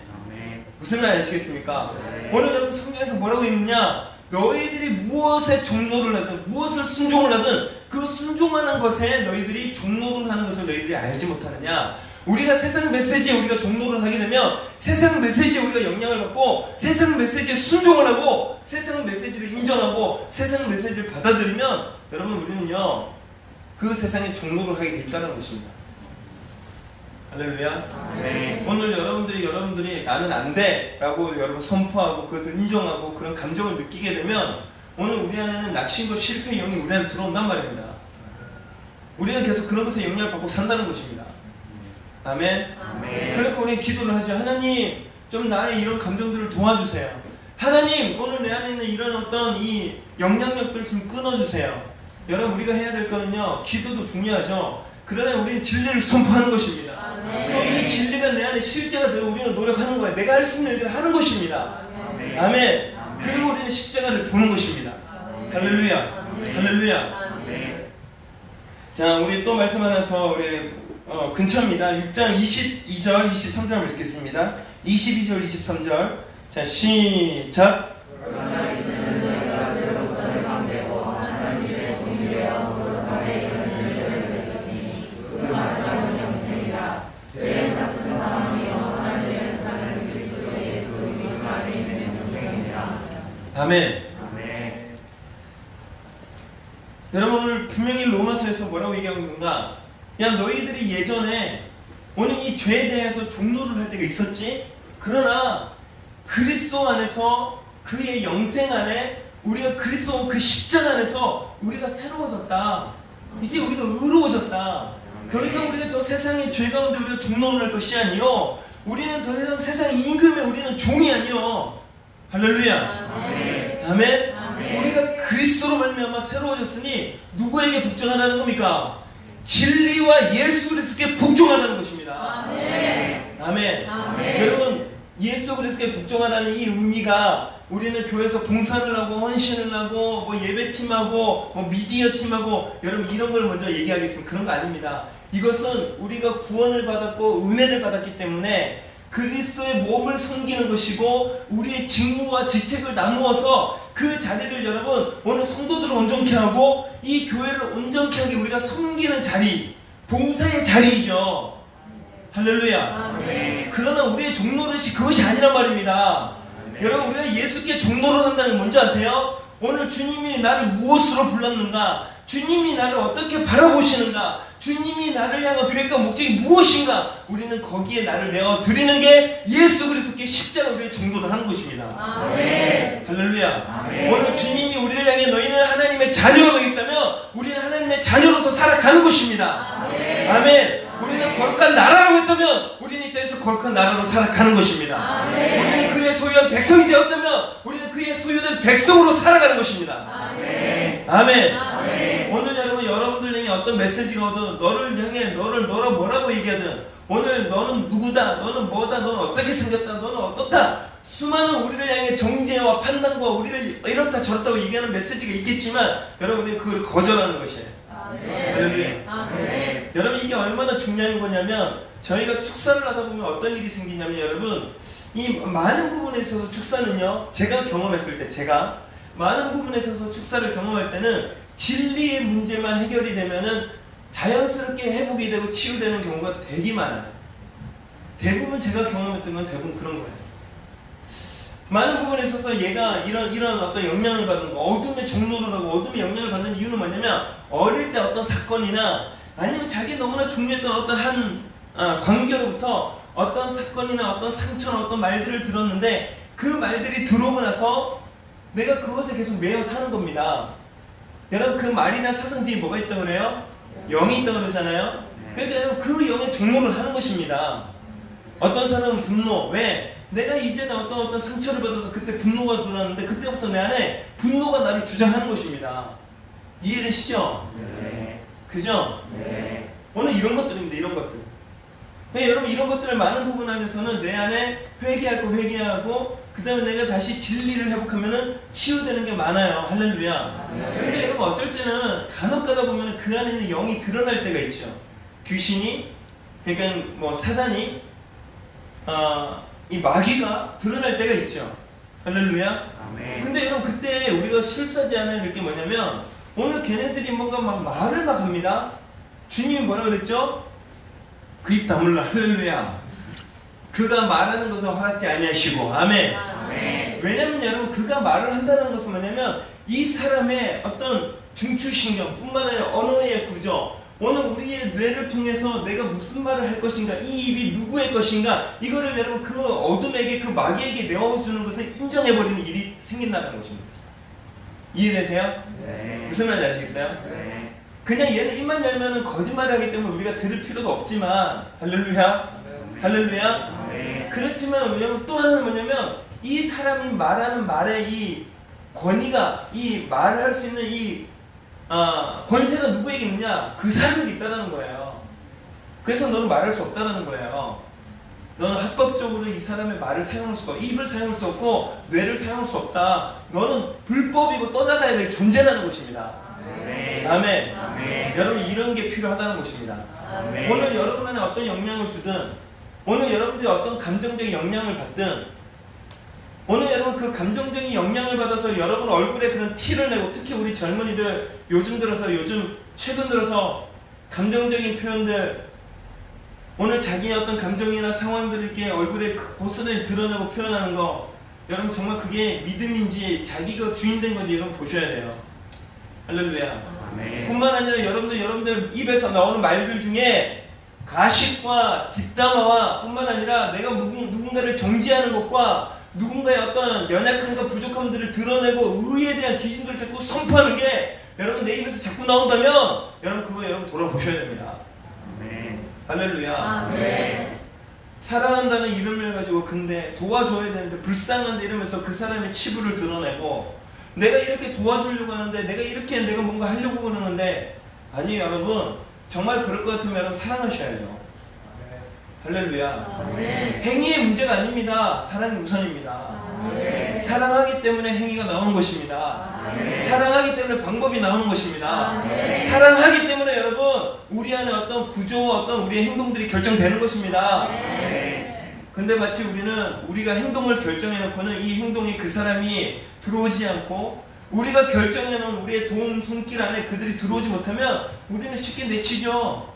무슨 말 아시겠습니까? 오늘 여러분 성경에서 뭐라고 있느냐? 너희들이 무엇에 종노를 하든 무엇을 순종을 하든 그 순종하는 것에 너희들이 종노를 하는 것을 너희들이 알지 못하느냐? 우리가 세상 메시지에 우리가 종노를 하게 되면 세상 메시지에 우리가 영향을 받고 세상 메시지에 순종을 하고 세상 메시지를 인정하고 세상 메시지를 받아들이면 여러분 우리는요 그 세상에 종노를 하게 돼 있다는 것입니다. 할렐루야. 네. 오늘 여러분들이 나는 안 돼 라고 여러분 선포하고 그것을 인정하고 그런 감정을 느끼게 되면 오늘 우리 안에는 낙심과 실패의 영이 우리 안에 들어온단 말입니다. 우리는 계속 그런 것에 영향을 받고 산다는 것입니다. 아멘. 그러니까 우리 기도를 하죠. 하나님 좀 나의 이런 감정들을 도와주세요. 하나님 오늘 내 안에 있는 이런 어떤 이 영향력들을 좀 끊어주세요. 여러분 우리가 해야 될 거는요 기도도 중요하죠. 그러나 우리는 진리를 선포하는 것입니다. 또 이 진리가 내 안에 실제가 되어 우리는 노력하는 거예요. 내가 할 수 있는 일들을 하는 것입니다. 아멘. 그리고 우리는 십자가를 보는 것입니다. 할렐루야. 할렐루야. 자 우리 또 말씀 하나 더 우리 근처입니다. 6장 22절 23절 읽겠습니다. 22절 23절 자 시작. 그러나 이제는 너희가 죄로부터 해방되고 하나님의 정리되어 거룩함에 이르는 일을 맺었으니 그 마지막은 영생이라. 죄의 삭은 사망이요 하나님의 사는 그리스도 예수 그 안에 있는 영생이니라. 아멘. 여러분 오늘 분명히 로마서에서 뭐라고 얘기하고 있는가? 야 너희들이 예전에 오늘 이 죄에 대해서 종노를 할 때가 있었지? 그러나 그리스도 안에서 그의 영생 안에 우리가 그리스도 그 십자가 안에서 우리가 새로워졌다. 이제 우리가 의로워졌다. 더 이상 우리가 저 세상의 죄 가운데 우리가 종노를 할 것이 아니요 우리는 더 이상 세상 임금에 우리는 종이 아니요. 할렐루야. 아멘. 우리가 그리스도로 말미암아 새로워졌으니 누구에게 복종하라는 겁니까? 진리와 예수 그리스도께 복종하라는 것입니다. 아멘. 여러분 예수 그리스도께 복종하라는 이 의미가 우리는 교회에서 봉사를 하고 헌신을 하고 뭐 예배팀하고 뭐 미디어팀하고 여러분 이런 걸 먼저 얘기하겠습니다. 그런 거 아닙니다. 이것은 우리가 구원을 받았고 은혜를 받았기 때문에 그리스도의 몸을 섬기는 것이고 우리의 직무와 직책을 나누어서 그 자리를 여러분 오늘 성도들을 온전케 하고 이 교회를 온전케 하게 우리가 섬기는 자리, 봉사의 자리이죠. 할렐루야. 그러나 우리의 종노릇이 그것이 아니란 말입니다. 여러분 우리가 예수께 종노릇 한다는 건 뭔지 아세요? 오늘 주님이 나를 무엇으로 불렀는가? 주님이 나를 어떻게 바라보시는가? 주님이 나를 향한 계획과 목적이 무엇인가? 우리는 거기에 나를 내어 드리는 게 예수 그리스도께 십자가 우리의 종노를 하는 것입니다. 할렐루야. 오늘 주님이 우리를 향해 너희는 하나님의 자녀로 되겠다면 우리는 하나님의 자녀로서 살아가는 것입니다. 아멘. 우리는 거룩한 나라라고 했다면 우리는 이 땅에서 거룩한 나라로 살아가는 것입니다. 우리는 그의 소유한 백성이 되었다면 우리는 그의 소유된 백성으로 살아가는 것입니다. 아멘. 오늘 여러분들 향해 어떤 메시지가 오든 너를 향해 너라 뭐라고 얘기하든 오늘 너는 누구다, 너는 뭐다, 너는 어떻게 생겼다, 너는 어떻다 수많은 우리를 향해 세상의 정죄와 판단과 우리를 이렇다 저렇다고 얘기하는 메시지가 있겠지만 여러분이 그걸 거절하는 것이에요. 할렐루야. 여러분 이게 얼마나 중요한 거냐면 저희가 축사를 하다 보면 어떤 일이 생기냐면 여러분 이 많은 부분에 있어서 축사는요 제가 경험했을 때 제가 많은 부분에 있어서 축사를 경험할 때는 진리의 문제만 해결이 되면은 자연스럽게 회복이 되고 치유되는 경우가 되게 많아요. 대부분 제가 경험했던 건 대부분 그런 거예요. 많은 부분에 있어서 얘가 이런 어떤 영향을 받는 거, 어둠의 종로를 하고 어둠의 영향을 받는 이유는 뭐냐면 어릴 때 어떤 사건이나 아니면 자기 너무나 중요했던 어떤 한 관계로부터 어떤 사건이나 어떤 상처나 어떤 말들을 들었는데 그 말들이 들어오고 나서 내가 그것에 계속 매여 사는 겁니다. 여러분 그 말이나 사상 뒤에 뭐가 있다고 그래요? 영이 있다고 그러잖아요. 그러니까 여러분 그 영의 종로를 하는 것입니다. 어떤 사람은 분노. 왜? 내가 이제는 어떤 상처를 받아서 그때 분노가 들어왔는데 그때부터 내 안에 분노가 나를 주장하는 것입니다. 이해되시죠? 네. 그죠? 네. 오늘 이런 것들입니다. 이런 것들. 그러니까 여러분 이런 것들을 많은 부분 안에서는 내 안에 회개할 거 회개하고 그 다음에 내가 다시 진리를 회복하면은 치유되는 게 많아요. 할렐루야. 근데 여러분 어쩔 때는 간혹 가다 보면은 그 안에 있는 영이 드러날 때가 있죠. 귀신이 그러니까 뭐 사단이 이 마귀가 드러날 때가 있죠. 할렐루야. 아멘. 근데 여러분 그때 우리가 실수하지 않아야 될 게 뭐냐면 오늘 걔네들이 뭔가 막 말을 막 합니다. 주님이 뭐라 그랬죠? 그 입 다물라. 할렐루야. 그가 말하는 것을 허락지 아니하시고. 아멘. 아멘. 왜냐면 여러분 그가 말을 한다는 것은 뭐냐면 이 사람의 어떤 중추신경 뿐만 아니라 언어의 구조, 오늘 우리의 뇌를 통해서 내가 무슨 말을 할 것인가, 이 입이 누구의 것인가, 이거를 여러분 그 어둠에게, 그 마귀에게 내어주는 것을 인정해버리는 일이 생긴다는 것입니다. 이해되세요? 네. 무슨 말인지 아시겠어요? 네. 그냥 얘는 입만 열면은 거짓말을 하기 때문에 우리가 들을 필요가 없지만, 할렐루야, 할렐루야. 네. 그렇지만 왜냐면 또 하나는 뭐냐면 이 사람이 말하는 말의 이 권위가, 이 말을 할 수 있는 이 권세가 누구에게 있느냐? 그 사람에게 있다는 거예요. 그래서 너는 말할 수 없다는 거예요. 너는 합법적으로 이 사람의 말을 사용할 수가 없고, 입을 사용할 수 없고, 뇌를 사용할 수 없다. 너는 불법이고 떠나가야 될 존재라는 것입니다. 아멘. 아멘. 아멘. 여러분 이런 게 필요하다는 것입니다. 아멘. 오늘 여러분 안에 어떤 영향을 주든, 오늘 여러분들이 어떤 감정적인 영향을 받든, 오늘 여러분 그 감정적인 영향을 받아서 여러분 얼굴에 그런 티를 내고, 특히 우리 젊은이들 요즘 최근 들어서 감정적인 표현들, 오늘 자기의 어떤 감정이나 상황들을 이렇게 얼굴에 고스란히 드러내고 표현하는 거, 여러분 정말 그게 믿음인지 자기가 주인된 건지 여러분 보셔야 돼요. 할렐루야. 아멘. 뿐만 아니라 여러분들 입에서 나오는 말들 중에 가식과 뒷담화와 뿐만 아니라 내가 누군가를 정죄하는 것과 누군가의 어떤 연약함과 부족함들을 드러내고 의에 대한 기준들을 자꾸 선포하는 게 여러분 내 입에서 자꾸 나온다면 여러분 그거 여러분 돌아보셔야 됩니다. 아멘. 할렐루야. 아멘. 사랑한다는 이름을 가지고 근데 도와줘야 되는데 불쌍한데 이러면서 그 사람의 치부를 드러내고, 내가 이렇게 도와주려고 하는데 내가 뭔가 하려고 그러는데, 아니 여러분 정말 그럴 것 같으면 여러분 사랑하셔야죠. 할렐루야. 아멘. 행위의 문제가 아닙니다. 사랑이 우선입니다. 아멘. 사랑하기 때문에 행위가 나오는 것입니다. 아멘. 사랑하기 때문에 방법이 나오는 것입니다. 아멘. 사랑하기 때문에 여러분 우리 안에 어떤 구조와 어떤 우리의 행동들이 결정되는 것입니다. 아멘. 근데 마치 우리가 행동을 결정해놓고는 이 행동이 그 사람이 들어오지 않고, 우리가 결정해놓은 우리의 도움 손길 안에 그들이 들어오지 못하면 우리는 쉽게 내치죠.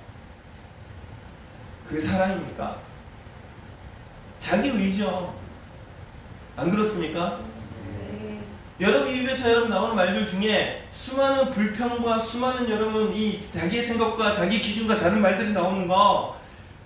그게 사랑입니까? 자기 의지죠. 안 그렇습니까? 여러분 입에서 여러분 나오는 말들 중에 수많은 불평과 수많은 여러분 이 자기의 생각과 자기 기준과 다른 말들이 나오는 거,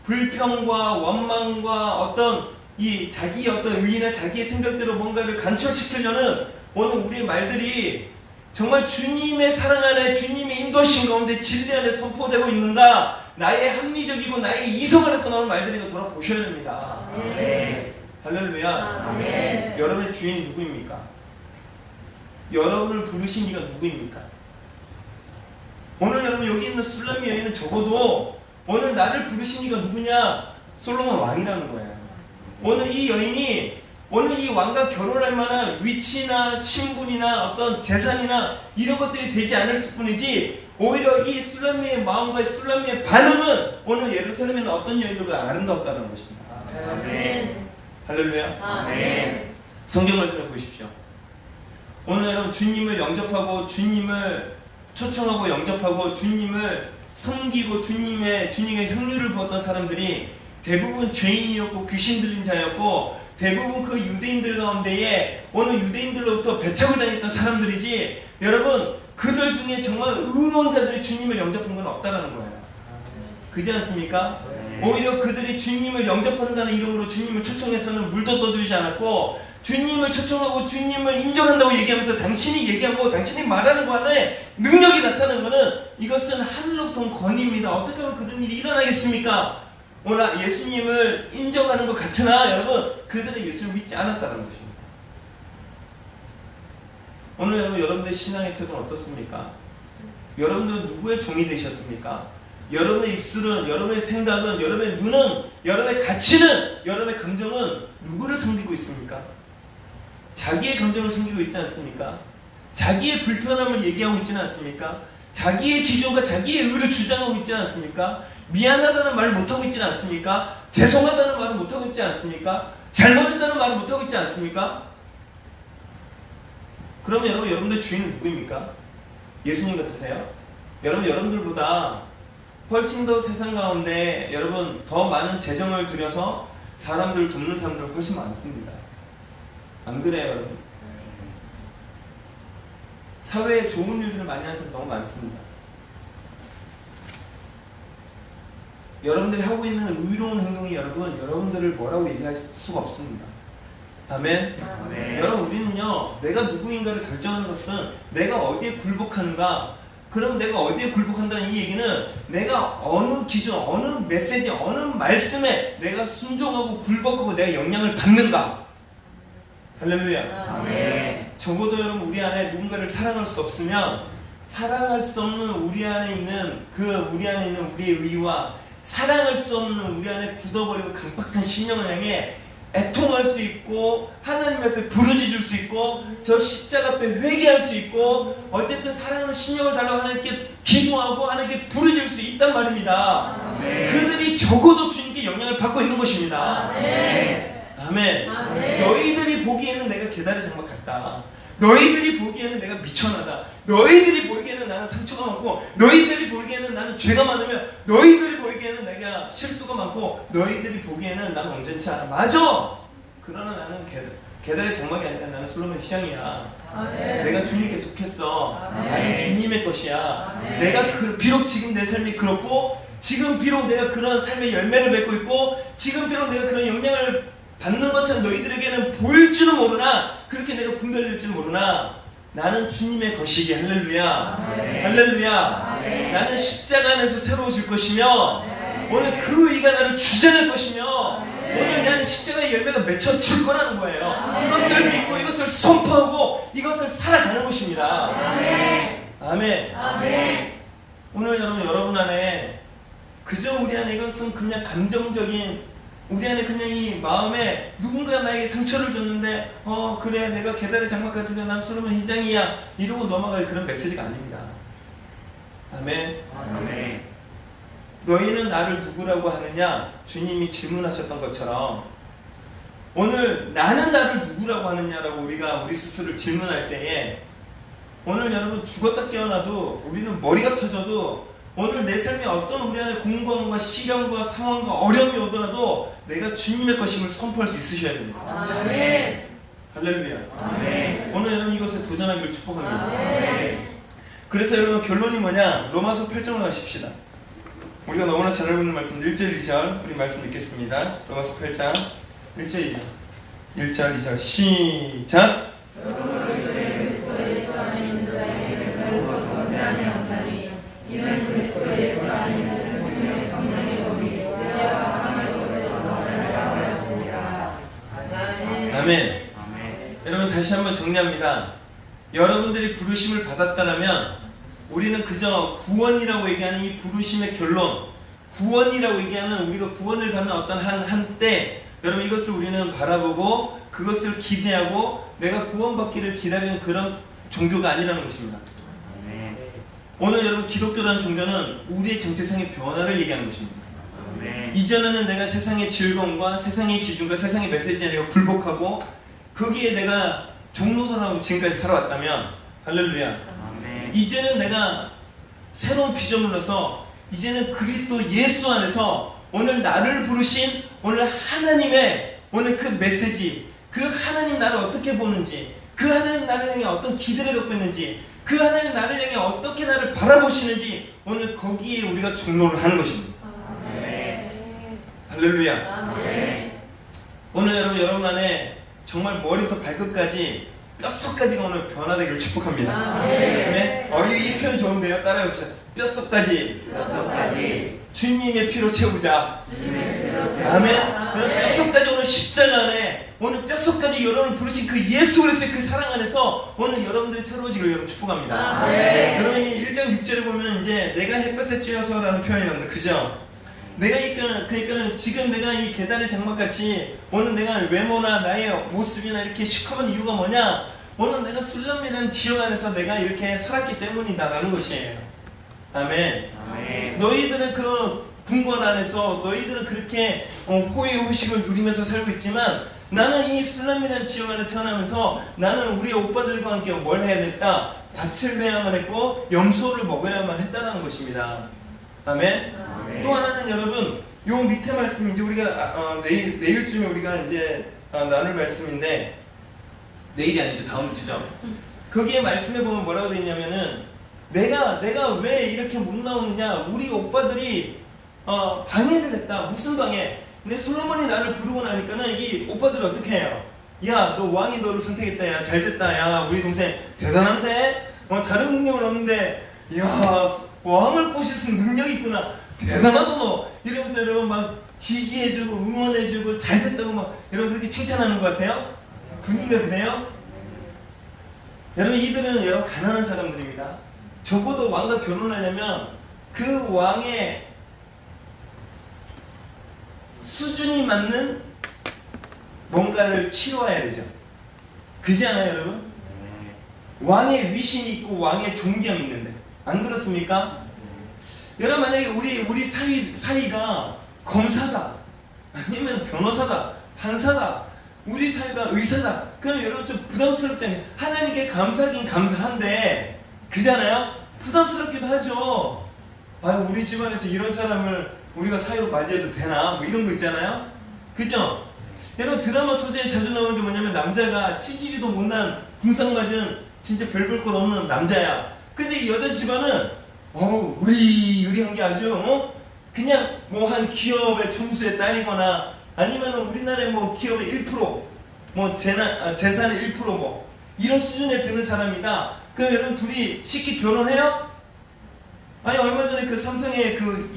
불평과 원망과 어떤 이 자기의 어떤 의의나 자기의 생각대로 뭔가를 간철시키려는 오늘 우리의 말들이 정말 주님의 사랑 안에, 주님의 인도하신 가운데 진리 안에 선포되고 있는가, 나의 합리적이고 나의 이성 안에서 나오는 말들이가 돌아보셔야 됩니다. 아멘. 할렐루야. 아멘. 여러분의 주인이 누구입니까? 여러분을 부르신 이가 누구입니까? 오늘 여러분 여기 있는 술람미 여인은 적어도 오늘 나를 부르신 이가 누구냐? 솔로몬 왕이라는 거예요. 오늘 이 여인이 오늘 이 왕과 결혼할 만한 위치나 신분이나 어떤 재산이나 이런 것들이 되지 않을 뿐이지 오히려 이 술라미의 마음과 술라미의 반응은 오늘 예루살렘에는 어떤 여인들보다 아름다웠다는 것입니다. 아멘. 할렐루야. 아멘. 성경 말씀을 보십시오. 오늘 여러분 주님을 영접하고 주님을 초청하고 영접하고 주님을 섬기고 주님의 향유를 부었던 사람들이 대부분 죄인이었고 귀신 들린 자였고 대부분 그 유대인들 가운데에 오늘 유대인들로부터 배척을 당했던 사람들이지 여러분 그들 중에 정말 의로운 자들이 주님을 영접한 건 없다라는 거예요. 그렇지 않습니까? 오히려 그들이 주님을 영접한다는 이름으로 주님을 초청해서는 물도 떠주지 않았고 주님을 초청하고 주님을 인정한다고 얘기하면서 당신이 얘기하고 당신이 말하는 거 안에 능력이 나타나는 것은 이것은 하늘로부터 온 권위입니다. 어떻게 하면 그런 일이 일어나겠습니까? 오늘 예수님을 인정하는 것 같으나 여러분 그들은 예수를 믿지 않았다는 것입니다. 오늘 여러분들의 신앙의 태도는 어떻습니까? 여러분들 누구의 종이 되셨습니까? 여러분의 입술은, 여러분의 생각은, 여러분의 눈은, 여러분의 가치는, 여러분의 감정은 누구를 섬기고 있습니까? 자기의 감정을 섬기고 있지 않습니까? 자기의 불편함을 얘기하고 있지는 않습니까? 자기의 기준과 자기의 의를 주장하고 있지 않습니까? 미안하다는 말을 못하고 있지는 않습니까? 죄송하다는 말을 못하고 있지 않습니까? 잘못했다는 말을 못하고 있지 않습니까? 그러면 여러분들 주인은 누구입니까? 예수님 같으세요? 여러분들보다 훨씬 더 세상 가운데 여러분 더 많은 재정을 들여서 사람들을 돕는 사람들은 훨씬 많습니다. 안 그래요, 여러분? 사회에 좋은 일들을 많이 하는 사람 너무 많습니다. 여러분들이 하고 있는 의로운 행동이 여러분들을 뭐라고 얘기할 수가 없습니다. 아멘? 아멘. 여러분 우리는요 내가 누구인가를 결정하는 것은 내가 어디에 굴복하는가. 그럼 내가 어디에 굴복한다는 이 얘기는 내가 어느 기준, 어느 메시지, 어느 말씀에 내가 순종하고 굴복하고 내가 영향을 받는가. 할렐루야. 아멘. 적어도 여러분 우리 안에 누군가를 사랑할 수 없으면 사랑할 수 없는 우리 안에 있는 우리의 의와 사랑할 수 없는 우리 안에 굳어버리고 강박한 심령을 향해 애통할 수 있고 하나님 앞에 부르짖을 수 있고 저 십자가 앞에 회개할 수 있고 어쨌든 사랑하는 심령을 달라고 하나님께 기도하고 하나님께 부르짖을 수 있단 말입니다. 아멘. 그들이 적어도 주님께 영향을 받고 있는 것입니다. 아멘. 아멘. 아멘. 너희들이 보기에는 내가 계달의 장막 같다. 너희들이 보기에는 내가 미천하다. 너희들이 보기에는 나는 상처가 많고 너희들이 보기에는 나는 죄가 많으며 너희들이 보기에는 내가 실수가 많고 너희들이 보기에는 나는 온전치 않아. 맞아. 그러나 나는 계달의 장막이 아니라 나는 솔로몬 휘장이야. 아멘. 내가 주님께 속했어. 아멘. 나는 주님의 것이야. 아멘. 내가 비록 지금 내 삶이 그렇고 지금 비록 내가 그런 삶의 열매를 맺고 있고 지금 비록 내가 그런 영향을 받는 것처럼 너희들에게는 보일 줄은 모르나 그렇게 내가 분별될 줄은 모르나 나는 주님의 것이기. 할렐루야. 아멘. 할렐루야. 아멘. 나는 십자가 안에서 새로워질 것이며 아멘. 오늘 그 의가 나를 주장할 것이며 아멘. 오늘 나는 십자가의 열매가 맺혀질 거라는 거예요. 아멘. 이것을 믿고 이것을 선포하고 이것을 살아가는 것입니다. 아멘. 아멘. 아멘. 오늘 여러분 안에 그저 우리 안에 이것은 그냥 감정적인 우리 안에 그냥 이 마음에 누군가 나에게 상처를 줬는데 그래 내가 계달의 장막 같아서 난 솔로몬 휘장이야 이러고 넘어갈 그런 메시지가 아닙니다. 아멘. 아멘. 너희는 나를 누구라고 하느냐? 주님이 질문하셨던 것처럼 오늘 나는 나를 누구라고 하느냐라고 우리 스스로를 질문할 때에 오늘 여러분 죽었다 깨어나도 우리는 머리가 터져도 오늘 내 삶에 어떤 우리 안에 공부함과 시련과 상황과 어려움이 오더라도 내가 주님의 것임을 선포할 수 있으셔야 됩니다. 아멘. 할렐루야. 아멘. 오늘 여러분 이것에 도전하기를 축복합니다. 아멘. 그래서 여러분 결론이 뭐냐? 로마서 8장으로 가십시다. 우리가 너무나 잘 알고 있는 말씀 1절 2절 우리 말씀 읽겠습니다. 로마서 8장 1절 2절 1절 2절 시작. 아멘. 아멘. 여러분 다시 한번 정리합니다. 여러분들이 부르심을 받았다면 우리는 그저 구원이라고 얘기하는 이 부르심의 결론, 구원이라고 얘기하는 우리가 구원을 받는 어떤 한때 여러분 이것을 우리는 바라보고 그것을 기대하고 내가 구원받기를 기다리는 그런 종교가 아니라는 것입니다. 아멘. 오늘 여러분 기독교라는 종교는 우리의 정체성의 변화를 얘기하는 것입니다. 아멘. 이전에는 내가 세상의 즐거움과 세상의 기준과 세상의 메시지에 내가 굴복하고 거기에 내가 종로도라고 지금까지 살아왔다면 할렐루야. 아멘. 이제는 내가 새로운 비전으로서 이제는 그리스도 예수 안에서 오늘 나를 부르신 오늘 하나님의 오늘 그 메시지, 그 하나님 나를 어떻게 보는지, 그 하나님 나를 향해 어떤 기대를 갖고 있는지, 그 하나님 나를 향해 어떻게 나를 바라보시는지 오늘 거기에 우리가 종로를 하는 것입니다. 아멘. 할렐루야. 아멘. 오늘 여러분 안에 정말 머리부터 발끝까지 뼛속까지가 오늘 변화되기를 축복합니다. 아멘. 이 표현 좋은데요. 따라해 봅시다. 뼛속까지 주님의 피로 채우자. 아멘. 그럼 뼛속까지 오늘 십자가 안에 오늘 뼛속까지 여러분을 부르신 그 예수 그리스도의 그 사랑 안에서 오늘 여러분들이 새로워지기를 여러분 축복합니다. 여러분이 1장 6절에 보면 이제 내가 햇볕에 쬐어서라는 표현이 나옵니다. 그죠? 그러니까는 지금 내가 이 계단의 장막같이 오늘 내가 외모나 나의 모습이나 이렇게 시커먼 이유가 뭐냐? 오늘 내가 술람이라는 지역 안에서 내가 이렇게 살았기 때문이다라는 것이에요. 아멘. 아멘. 너희들은 그 궁궐 안에서 너희들은 그렇게 호의호식을 누리면서 살고 있지만 나는 이 술람이라는 지역 안에 태어나면서 나는 우리 오빠들과 함께 뭘 해야 됐다? 밭을 베야만 했고 염소를 먹어야만 했다는 것입니다. 아멘. 또 하나는 여러분 요 밑에 말씀 이제 우리가 내일쯤에 우리가 이제 나눌 말씀인데 내일이 아니죠. 다음 주죠. 거기에 말씀에 보면 뭐라고 되어 있냐면은 내가 왜 이렇게 못 나오느냐? 우리 오빠들이 방해를 했다. 무슨 방해? 근데 솔로몬이 나를 부르고 나니까는 이 오빠들이 어떻게 해요? 야, 너 왕이 너를 선택했다. 야, 잘됐다. 야, 우리 동생 대단한데? 다른 능력은 없는데 야, 왕을 꼬실 수 있는 능력이 있구나. 대단하다 너. 이러면서 여러분 막 지지해주고 응원해주고 잘됐다고 막 여러분 그렇게 칭찬하는 것 같아요? 분위기가 그래요? 여러분 이들은 여러분 가난한 사람들입니다. 적어도 왕과 결혼하려면 그 왕의 수준이 맞는 뭔가를 치러야 되죠. 그지 않아요 여러분? 왕의 위신이 있고 왕의 존경이 있는데 안 그렇습니까? 여러분 만약에 우리 사위가 검사다 아니면 변호사다 판사다 우리 사위가 의사다 그럼 여러분 좀 부담스럽잖아요. 하나님께 감사하긴 감사한데 그잖아요? 부담스럽기도 하죠. 우리 집안에서 이런 사람을 우리가 사위로 맞이해도 되나? 뭐 이런 거 있잖아요. 그죠? 여러분 드라마 소재에 자주 나오는 게 뭐냐면 남자가 치질이도 못난 궁상맞은 진짜 별 볼 것 없는 남자야. 근데 이 여자 집안은 의리한 게 아주 그냥 뭐 한 기업의 총수의 딸이거나 아니면 우리나라의 뭐 기업의 1% 뭐 재산의 1% 뭐 이런 수준에 드는 사람이다. 그럼 여러분 둘이 쉽게 결혼해요? 아니 얼마 전에 그 삼성의 그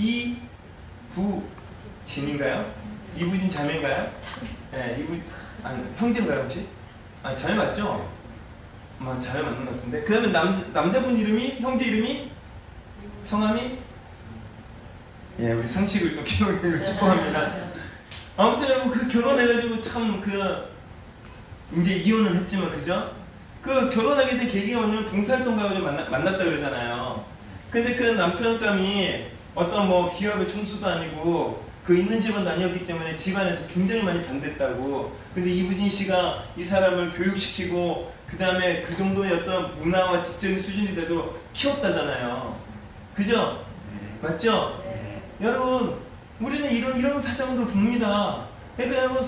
이부진인가요? 이부진 자매인가요? 네, 형제인가요 혹시? 자매 맞죠? 자매 맞는 것 같은데. 그 다음에 남자분 이름이 형제 이름이 성함이 우리 상식을 좀 기록을 축복합니다. 아무튼 여러분 그 결혼해가지고 참 이제 이혼은 했지만 그죠? 그 결혼하게 된 계기가 뭐냐면 봉사활동 가가지고 만났다 그러잖아요. 근데 그 남편감이 어떤 뭐 기업의 총수도 아니고 그 있는 집안도 아니었기 때문에 집안에서 굉장히 많이 반대했다고. 근데 이부진 씨가 이 사람을 교육시키고 그 다음에 그 정도의 어떤 문화와 지적인 수준이 되도록 키웠다잖아요. 그죠? 맞죠? 여러분 우리는 이런 사장들 봅니다. 그러니까 여러분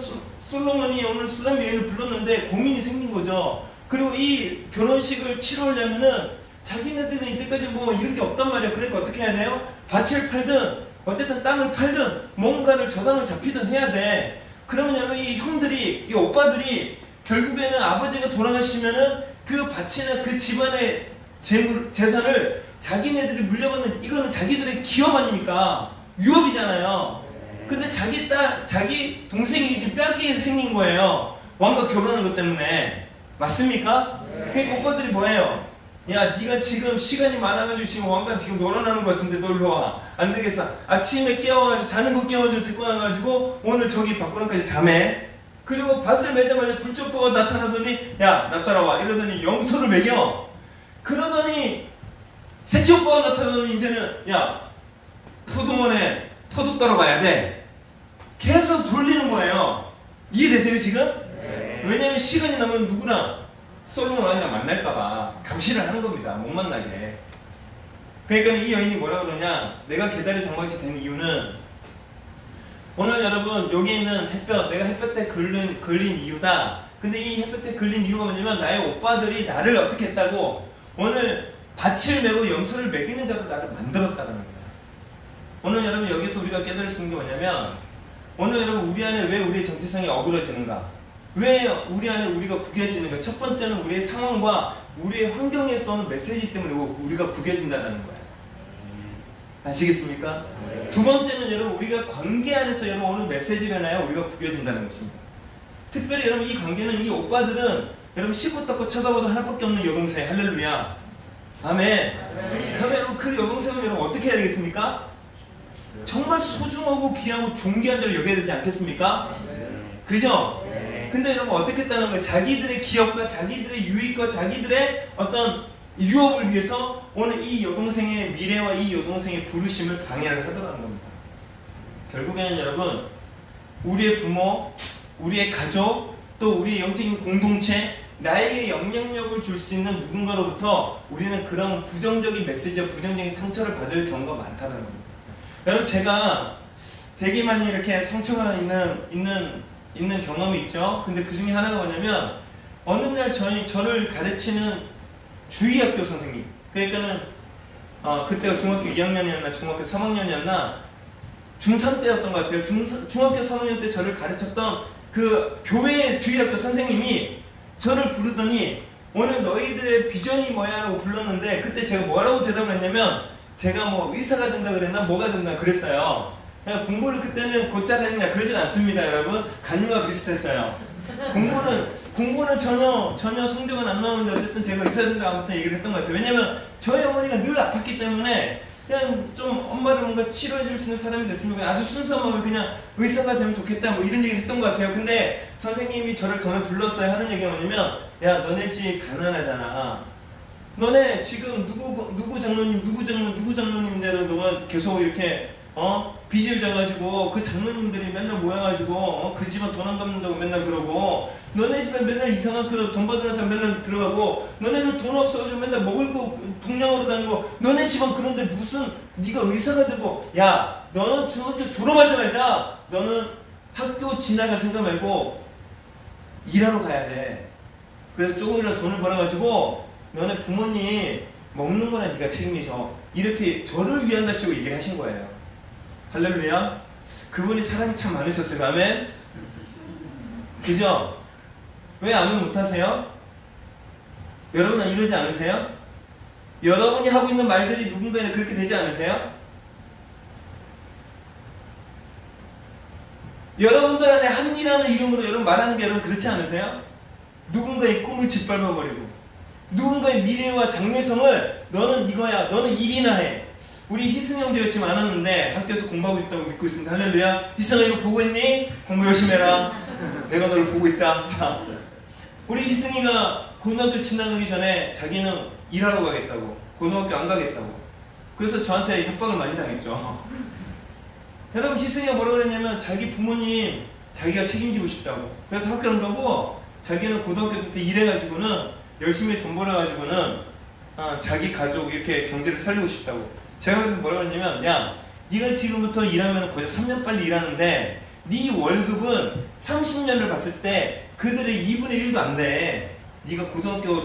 솔로몬이 오늘 술람 여인을 불렀는데 고민이 생긴 거죠. 그리고 이 결혼식을 치러려면은 자기네들은 이때까지 뭐 이런 게 없단 말이야. 그러니까 어떻게 해야 돼요? 밭을 팔든 어쨌든 땅을 팔든 뭔가를 저당을 잡히든 해야 돼. 그러면 여러분 이 형들이 이 오빠들이 결국에는 아버지가 돌아가시면은 그 밭이나 그 집안의 재산을 자기네들이 물려받는 이거는 자기들의 기업 아닙니까? 유업이잖아요. 근데 자기 동생이 지금 뺏기게 생긴 거예요. 왕과 결혼하는 것 때문에. 맞습니까? 그러니까 오빠들이 뭐예요? 야, 네가 지금 시간이 많아가지고 지금 왕관 지금 놀아나는 것 같은데 놀러 와. 안 되겠어. 아침에 깨워가지고 자는 거 깨워가지고 데리고 나가지고 오늘 저기 밖으로까지 담에. 그리고 밭을 매자마자 둘째 오빠가 나타나더니 야 나 따라와 이러더니 염소를 매겨. 그러더니 셋째 오빠가 나타나더니 이제는 야 포도원에 포도 따러 가야 돼. 계속 돌리는 거예요. 이해되세요 지금? 네. 왜냐면 시간이 나면 누구나 솔로몬 왕이랑 만날까봐 감시를 하는 겁니다. 못 만나게. 그러니까 이 여인이 뭐라 그러냐, 내가 게다리 장막이 된 이유는 오늘 여러분 여기 있는 햇볕, 내가 햇볕에 걸린 이유다. 근데 이 햇볕에 걸린 이유가 뭐냐면 나의 오빠들이 나를 어떻게 했다고 오늘 밭을 메고 염소를 먹이는 자로 나를 만들었다는 거야. 오늘 여러분 여기서 우리가 깨달을 수 있는 게 뭐냐면 오늘 여러분 우리 안에 왜 우리의 정체성이 어그러지는가, 왜 우리 안에 우리가 구겨지는가. 첫 번째는 우리의 상황과 우리의 환경에서 오는 메시지 때문에 우리가 구겨진다는 거예요. 아시겠습니까? 두 번째는 여러분 우리가 관계 안에서 여러분 오는 메시지를 인하여 우리가 구겨진다는 것입니다. 특별히 여러분 이 관계는, 이 오빠들은 여러분 씹고 닦고 쳐다봐도 하나밖에 없는 여동생. 할렐루야 아멘. 그러면 여러분 그 여동생은 여러분 어떻게 해야 되겠습니까? 정말 소중하고 귀하고 존귀한 자로 여겨야 되지 않겠습니까? 그죠? 근데 여러분 어떻게 했다는 거예요? 자기들의 기업과 자기들의 유익과 자기들의 어떤 유업을 위해서 오늘 이 여동생의 미래와 이 여동생의 부르심을 방해를 하더라는 겁니다. 결국에는 여러분 우리의 부모, 우리의 가족, 또 우리의 영적인 공동체, 나에게 영향력을 줄 수 있는 누군가로부터 우리는 그런 부정적인 메시지와 부정적인 상처를 받을 경우가 많다는 겁니다. 여러분 제가 되게 많이 이렇게 상처가 있는 경험이 있죠. 근데 그 중에 하나가 뭐냐면 어느 날 저를 가르치는 주의학교 선생님, 그러니까는 그때가 중학교 2학년이었나 중학교 3학년이었나 중3 때였던 것 같아요. 중학교 3학년 때 저를 가르쳤던 그 교회 주의학교 선생님이 저를 부르더니 오늘 너희들의 비전이 뭐야 라고 불렀는데, 그때 제가 뭐라고 대답을 했냐면 제가 뭐 의사가 된다 그랬나 뭐가 된다 그랬어요. 그냥 공부를 그때는 곧잘 했느냐 그러진 않습니다 여러분. 간유와 비슷했어요. 공부는 전혀 성적은 안 나오는데 어쨌든 제가 의사 된다 아무튼 얘기를 했던 것 같아요. 왜냐면 저희 어머니가 늘 아팠기 때문에 그냥 좀 엄마를 뭔가 치료해 줄 수 있는 사람이 됐으면 그냥 아주 순수한 마음에 그냥 의사가 되면 좋겠다 뭐 이런 얘기를 했던 것 같아요. 근데 선생님이 저를 가면 불렀어요. 하는 얘기가 뭐냐면 야 너네 집 가난하잖아. 너네 지금 누구 장로님인데도 너가 계속 이렇게 빚을 져가지고 그 장로님들이 맨날 모여가지고 그 집안 돈 안 갚는다고 맨날 그러고, 너네 집에 맨날 이상한 그 돈 받으는 사람 맨날 들어가고, 너네들 돈 없어가지고 맨날 먹을 거 동냥으로 다니고, 너네 집안 그런데 무슨 네가 의사가 되고. 야 너는 중학교 졸업하지 말자. 너는 학교 지나갈 생각 말고 일하러 가야 돼. 그래서 조금이라도 돈을 벌어가지고 너네 부모님 먹는 거나 네가 책임져. 이렇게 저를 위한다시고 얘기를 하신 거예요. 할렐루야. 그분이 사랑이 참 많으셨어요. 아멘. 그죠? 왜 아멘 못하세요? 여러분은 이러지 않으세요? 여러분이 하고 있는 말들이 누군가에는 그렇게 되지 않으세요? 여러분들 안에 한이라는 이름으로 여러분 말하는 게 여러분 그렇지 않으세요? 누군가의 꿈을 짓밟아버리고 누군가의 미래와 장래성을 너는 이거야, 너는 일이나 해. 우리 희승 형제가 지금 안 왔는데 학교에서 공부하고 있다고 믿고 있습니다. 할렐루야. 희승아 이거 보고 있니? 공부 열심히 해라. 내가 너를 보고 있다. 자, 우리 희승이가 고등학교 지나가기 전에 자기는 일하러 가겠다고, 고등학교 안 가겠다고. 그래서 저한테 협박을 많이 당했죠. 여러분 희승이가 뭐라고 그랬냐면 자기 부모님 자기가 책임지고 싶다고. 그래서 학교 안 가고 자기는 고등학교 때 일해가지고는 열심히 돈 벌어가지고는 자기 가족 이렇게 경제를 살리고 싶다고. 제가 그래서 뭐라고 했냐면 야 네가 지금부터 일하면 거의 3년 빨리 일하는데 네 월급은 30년을 봤을 때 그들의 2분의 1도 안 돼. 네가 고등학교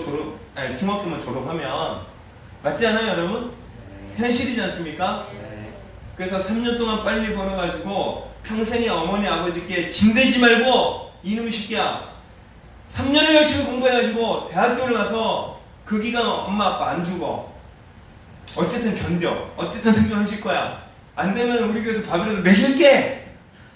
중학교만 졸업하면. 맞지 않아요 여러분? 현실이지 않습니까? 그래서 3년 동안 빨리 벌어가지고 평생에 어머니 아버지께 짐대지 말고 이놈의 새끼야 3년을 열심히 공부해가지고 대학교를 가서 그 기간 엄마 아빠 안 죽어. 어쨌든 견뎌. 어쨌든 생존하실 거야. 안 되면 우리 교회에서 밥이라도 먹일게.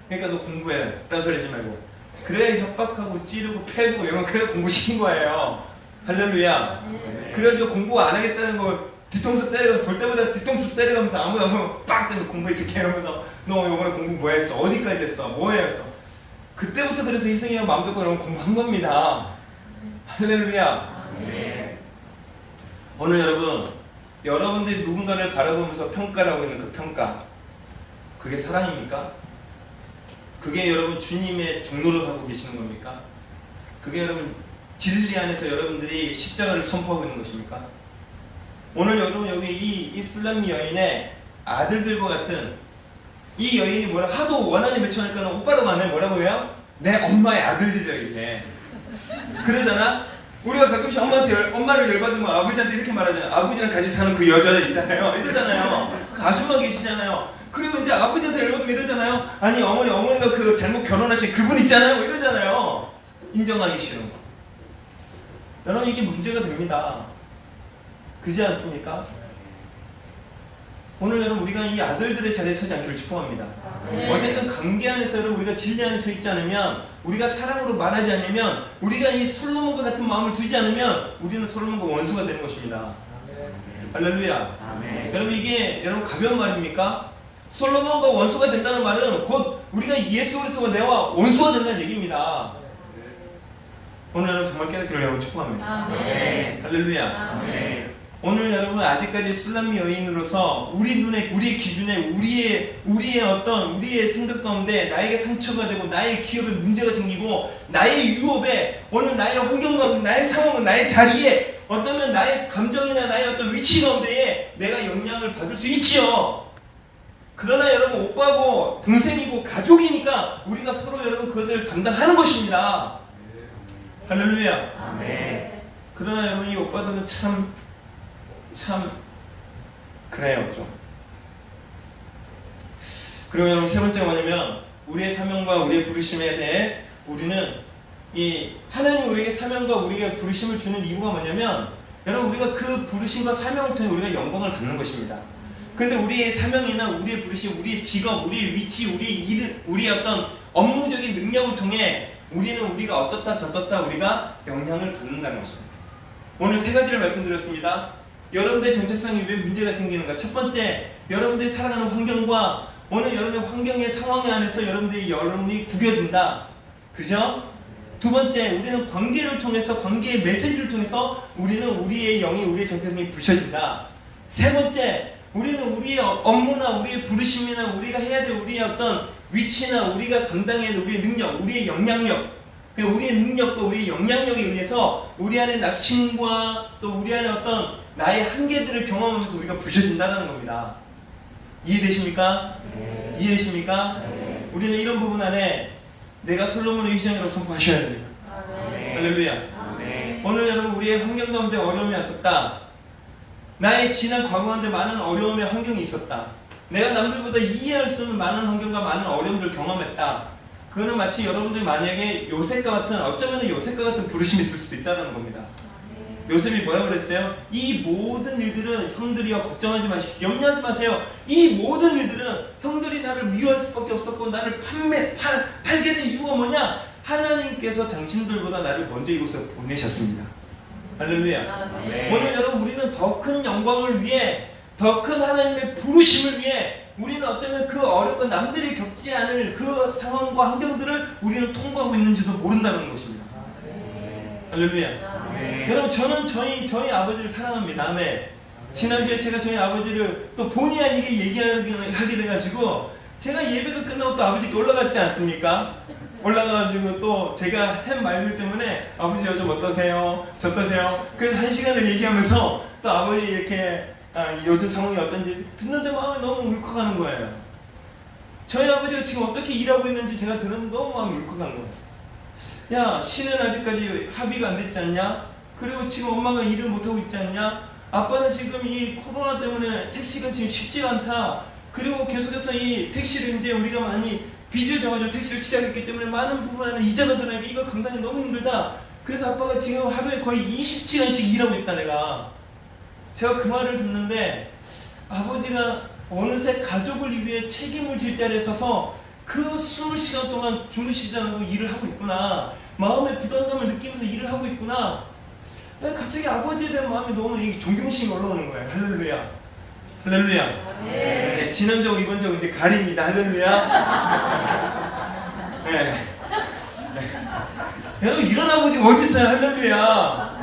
그러니까 너 공부해. 딴 소리 하지 말고. 그래 협박하고 찌르고 패고 이런 그래 공부시킨 거예요. 할렐루야. 그래가지고 공부 안 하겠다는 거 뒤통수 때려가면서 볼 때마다 뒤통수 때려가면서 아무도 안 보면 빡 때려 공부했을게 이러면서 너 이번에 공부 뭐 했어? 어디까지 했어? 뭐 했어? 그때부터 그래서 희성이가 마음 잡고 여러분 공부한 겁니다. 할렐루야. 오늘 여러분들이 누군가를 바라보면서 평가를 하고 있는 그 평가, 그게 사랑입니까? 그게 여러분 주님의 종로를 하고 계시는 겁니까? 그게 여러분 진리 안에서 여러분들이 십자가를 선포하고 있는 것입니까? 오늘 여러분 여기 이 술람미 여인의 아들들과 같은 이 여인이 뭐라 하도 원한이 맺혀니까 오빠라고 안 해. 뭐라고 해요? 내 엄마의 아들들이라 이렇게 그러잖아. 우리가 가끔씩 엄마를 열받으면 아버지한테 이렇게 말하잖아요. 아버지랑 같이 사는 그 여자 있잖아요. 이러잖아요. 그 아줌마 계시잖아요. 그리고 이제 아버지한테 열받으면 이러잖아요. 아니 어머니가 그 잘못 결혼하신 그분 있잖아요. 이러잖아요. 인정하기 싫은 거. 여러분 이게 문제가 됩니다. 그지 않습니까? 오늘 여러분 우리가 이 아들들의 자리에 서지 않기를 축복합니다. 어쨌든 관계 안에서 여러분 우리가 진리 안에 서 있지 않으면, 우리가 사랑으로 말하지 않으면, 우리가 이 솔로몬과 같은 마음을 두지 않으면 우리는 솔로몬과 원수가 되는 것입니다. 할렐루야. 여러분 이게 여러분 가벼운 말입니까? 솔로몬과 원수가 된다는 말은 곧 우리가 예수 그리스도가 내와 원수가 된다는 얘기입니다. 오늘 여러분 정말 깨닫기를 여러분 축복합니다. 할렐루야. 오늘 여러분 아직까지 술람미 여인으로서 우리 눈에, 우리의 기준에, 우리의 생각 가운데 나에게 상처가 되고 나의 기업에 문제가 생기고 나의 유업에 오늘 나의 환경 가운데, 나의 상황, 나의 자리에 어쩌면 나의 감정이나 나의 어떤 위치 가운데에 내가 영향을 받을 수 있지요. 그러나 여러분 오빠고 동생이고 가족이니까 우리가 서로 여러분 그것을 감당하는 것입니다. 할렐루야. 그러나 여러분 이 오빠들은 참 그래요 좀. 그리고 여러분 세 번째가 뭐냐면 우리의 사명과 우리의 부르심에 대해 우리는 이 하나님 우리에게 사명과 우리에게 부르심을 주는 이유가 뭐냐면 여러분 우리가 그 부르심과 사명을 통해 우리가 영광을 받는 것입니다. 근데 우리의 사명이나 우리의 부르심, 우리의 직업, 우리의 위치, 우리의 어떤 업무적인 능력을 통해 우리는 우리가 어떻다 저떻다 우리가 영향을 받는다는 것입니다. 오늘 세 가지를 말씀드렸습니다. 여러분들의 정체성이 왜 문제가 생기는가? 첫 번째, 여러분들이 살아가는 환경과 오늘 여러분의 환경의 상황 안에서 여러분이 구겨진다. 그죠? 두 번째, 우리는 관계를 통해서, 관계의 메시지를 통해서 우리는 우리의 영이, 우리의 정체성이 부셔진다. 세 번째, 우리는 우리의 업무나 우리의 부르심이나 우리가 해야 될 우리의 어떤 위치나 우리가 감당해야 될 우리의 능력, 우리의 영향력, 우리의 능력과 우리의 영향력에 의해서 우리 안에 낙심과 또 우리 안에 어떤 나의 한계들을 경험하면서 우리가 부셔진다는 겁니다. 이해되십니까? 이해되십니까? 우리는 이런 부분 안에 내가 솔로몬의 위장이라고 선포하셔야 됩니다. 할렐루야. 오늘 여러분 우리의 환경 가운데 어려움이 왔었다. 나의 지난 과거 가운데 많은 어려움의 환경이 있었다. 내가 남들보다 이해할 수 없는 많은 환경과 많은 어려움들을 경험했다. 그거는 마치 여러분들이 만약에 요셉과 같은, 어쩌면 요셉과 같은 부르심이 있을 수도 있다는 겁니다. 요셉이 뭐라고 그랬어요? 이 모든 일들은 형들이여 걱정하지 마십시오. 염려하지 마세요. 이 모든 일들은 형들이 나를 미워할 수밖에 없었고 나를 팔게 된 이유가 뭐냐? 하나님께서 당신들보다 나를 먼저 이곳에 보내셨습니다. 할렐루야. 오늘 여러분 우리는 더 큰 영광을 위해, 더 큰 하나님의 부르심을 위해 우리는 어쩌면 그 어렵고 남들이 겪지 않을 그 상황과 환경들을 우리는 통과하고 있는지도 모른다는 것입니다. 할렐루야. 여러분 저는 저희 아버지를 사랑합니다. 아멘. 지난주에 제가 저희 아버지를 또 본의 아니게 얘기하게 돼가지고 제가 예배가 끝나고 또 아버지께 올라갔지 않습니까? 올라가가지고 또 제가 한 말들 때문에 아버지 요즘 어떠세요? 저떠세요? 그 한 시간을 얘기하면서 또 아버지 이렇게 요즘 상황이 어떤지 듣는데 마음이 너무 울컥하는 거예요. 저희 아버지가 지금 어떻게 일하고 있는지 제가 들었는데 너무 마음이 울컥한 거예요. 야, 신은 아직까지 합의가 안 됐지 않냐? 그리고 지금 엄마가 일을 못하고 있지 않냐? 아빠는 지금 이 코로나 때문에 택시가 지금 쉽지가 않다. 그리고 계속해서 이 택시를 이제 우리가 많이 빚을 져가지고 택시를 시작했기 때문에 많은 부분에는 이자가 들어가고 이거 감당이 너무 힘들다. 그래서 아빠가 지금 하루에 거의 20시간씩 일하고 있다 내가. 제가 그 말을 듣는데 아버지가 어느새 가족을 위해 책임을 질 자리에 서서 그 20시간 동안 주무시지 않고 일을 하고 있구나. 마음의 부담감을 느끼면서 일을 하고 있구나. 갑자기 아버지에 대한 마음이 너무 존경심이 올라오는 거예요. 할렐루야. 할렐루야. 네, 지난주하고 이번주하고 이제 가립니다. 할렐루야. 네. 여러분 이런 아버지 어디 있어요? 할렐루야.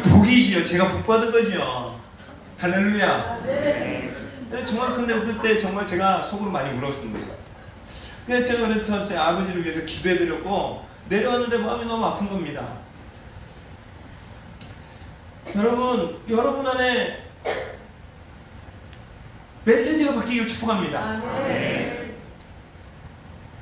복이지요. 제가 복 받은 거지요. 할렐루야. 정말 근데 그때 정말 제가 속으로 많이 울었습니다. 그래서 제가 그래서 제 아버지를 위해서 기도해드렸고 내려왔는데 마음이 너무 아픈 겁니다. 여러분 안에 메시지가 바뀌길 축복합니다.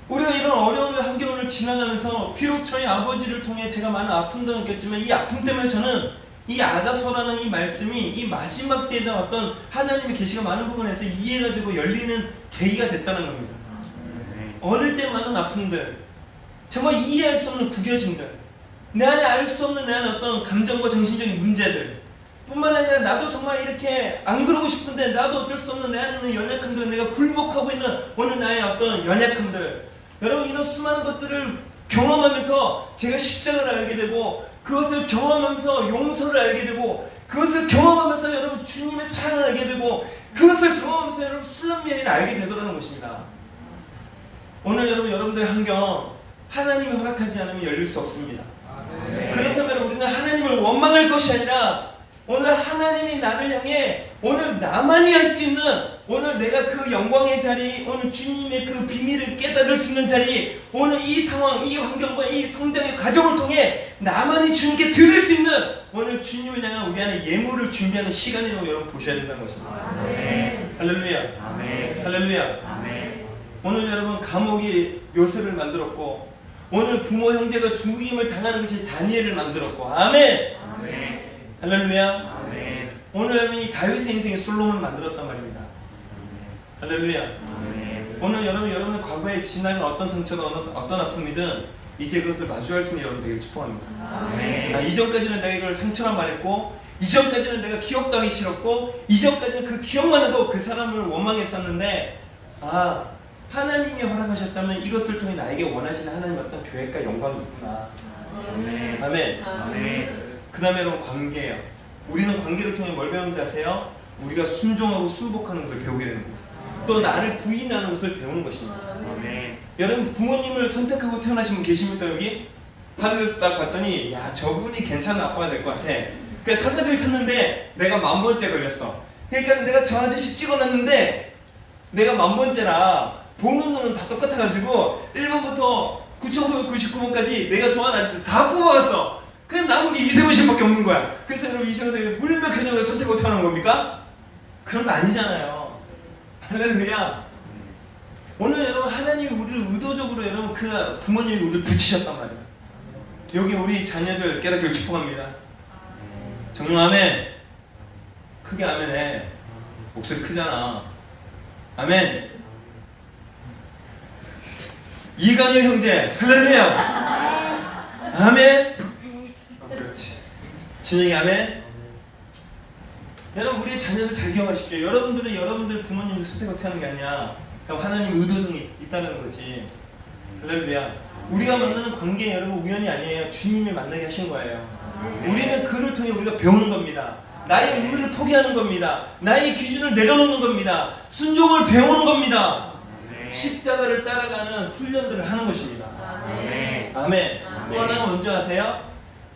우리가 이런 어려운 환경을 지나가면서 비록 저희 아버지를 통해 제가 많은 아픔도 느꼈지만 이 아픔 때문에 저는 이 아가서라는 이 말씀이 이 마지막 때에 대한 어떤 하나님의 계시가 많은 부분에서 이해가 되고 열리는 계기가 됐다는 겁니다. 어릴 때 많은 아픔들, 정말 이해할 수 없는 구겨짐들, 내 안에 알 수 없는 내 안에 어떤 감정과 정신적인 문제들 뿐만 아니라 나도 정말 이렇게 안 그러고 싶은데 나도 어쩔 수 없는 내 안에 있는 연약함들, 내가 굴복하고 있는 오늘 나의 어떤 연약함들, 여러분 이런 수많은 것들을 경험하면서 제가 십자가를 알게 되고 그것을 경험하면서 용서를 알게 되고 그것을 경험하면서 여러분 주님의 사랑을 알게 되고 그것을 경험하면서 여러분 순람미를 알게 되더라는 것입니다. 오늘 여러분들의 환경 하나님이 허락하지 않으면 열릴 수 없습니다. 그렇다면 우리는 하나님을 원망할 것이 아니라 오늘 하나님이 나를 향해 오늘 나만이 할 수 있는 오늘 내가 그 영광의 자리, 오늘 주님의 그 비밀을 깨달을 수 있는 자리, 오늘 이 상황, 이 환경과 이 성장의 과정을 통해 나만이 주님께 드릴 수 있는 오늘 주님을 향한 우리 안에 예물을 준비하는 시간이라고 여러분 보셔야 된다는 것입니다. 할렐루야. 할렐루야. 오늘 여러분 감옥이 요셉을 만들었고 오늘 부모 형제가 죽임을 당하는 것이 다니엘을 만들었고 아멘. 할렐루야. 오늘 여러분 이 다윗의 인생에 솔로몬을 만들었단 말입니다. 할렐루야. 오늘 여러분의 과거에 지나간 어떤 상처나 어떤 아픔이든 이제 그것을 마주할 수 있는 여러분 되기를 축복합니다. 이전까지는 내가 이걸 상처라 말했고 이전까지는 내가 기억도 하기 싫었고 이전까지는 그 기억만 해도 그 사람을 원망했었는데 하나님이 허락하셨다면 이것을 통해 나에게 원하시는 하나님의 어떤 계획과 영광이 있구나. 아멘. 그 다음에 여러분 관계예요. 우리는 관계를 통해 뭘 배우는지 아세요? 우리가 순종하고 순복하는 것을 배우게 되는 거예요. 또 나를 부인하는 것을 배우는 것입니다. 여러분 부모님을 선택하고 태어나신 분 계십니까 여기? 하늘에서 딱 봤더니 야 저분이 괜찮은 아빠가 될 것 같아. 그래서 사다리를 탔는데 내가 10,000번째 걸렸어. 그러니까 내가 저 아저씨 찍어놨는데 내가 10,000번째라 보는 눈은 다 똑같아가지고 1번부터 9,999번까지 내가 좋아하는 아저씨 다 뽑아갔어. 그냥 남은 게 이세훈 씨밖에 없는 거야. 그래서 여러분 이세훈 씨가 물며 개념을 선택하고 태어난 겁니까? 그런 거 아니잖아요. 할렐루야. 오늘 여러분 하나님이 우리를 의도적으로 여러분 그 부모님이 우리를 붙이셨단 말이에요. 여기 우리 자녀들 깨닫기를 축복합니다. 정령 아멘. 크게 아멘해. 목소리 크잖아. 아멘. 이간효 형제 할렐루야. 아멘. 그렇지. 진영이 아멘. 여러분 우리의 자녀들 잘 기억하십시오. 여러분들은 여러분들 부모님을 선택하고 태어난 게 아니야. 그럼 하나님 의도성이 있다는 거지. 할렐루야. 우리가 만나는 관계 여러분 우연이 아니에요. 주님이 만나게 하신 거예요. 우리는 그를 통해 우리가 배우는 겁니다. 나의 의를 포기하는 겁니다. 나의 기준을 내려놓는 겁니다. 순종을 배우는 겁니다. 십자가를 따라가는 훈련들을 하는 것입니다. 아멘. 또 하나는 뭔지 아세요?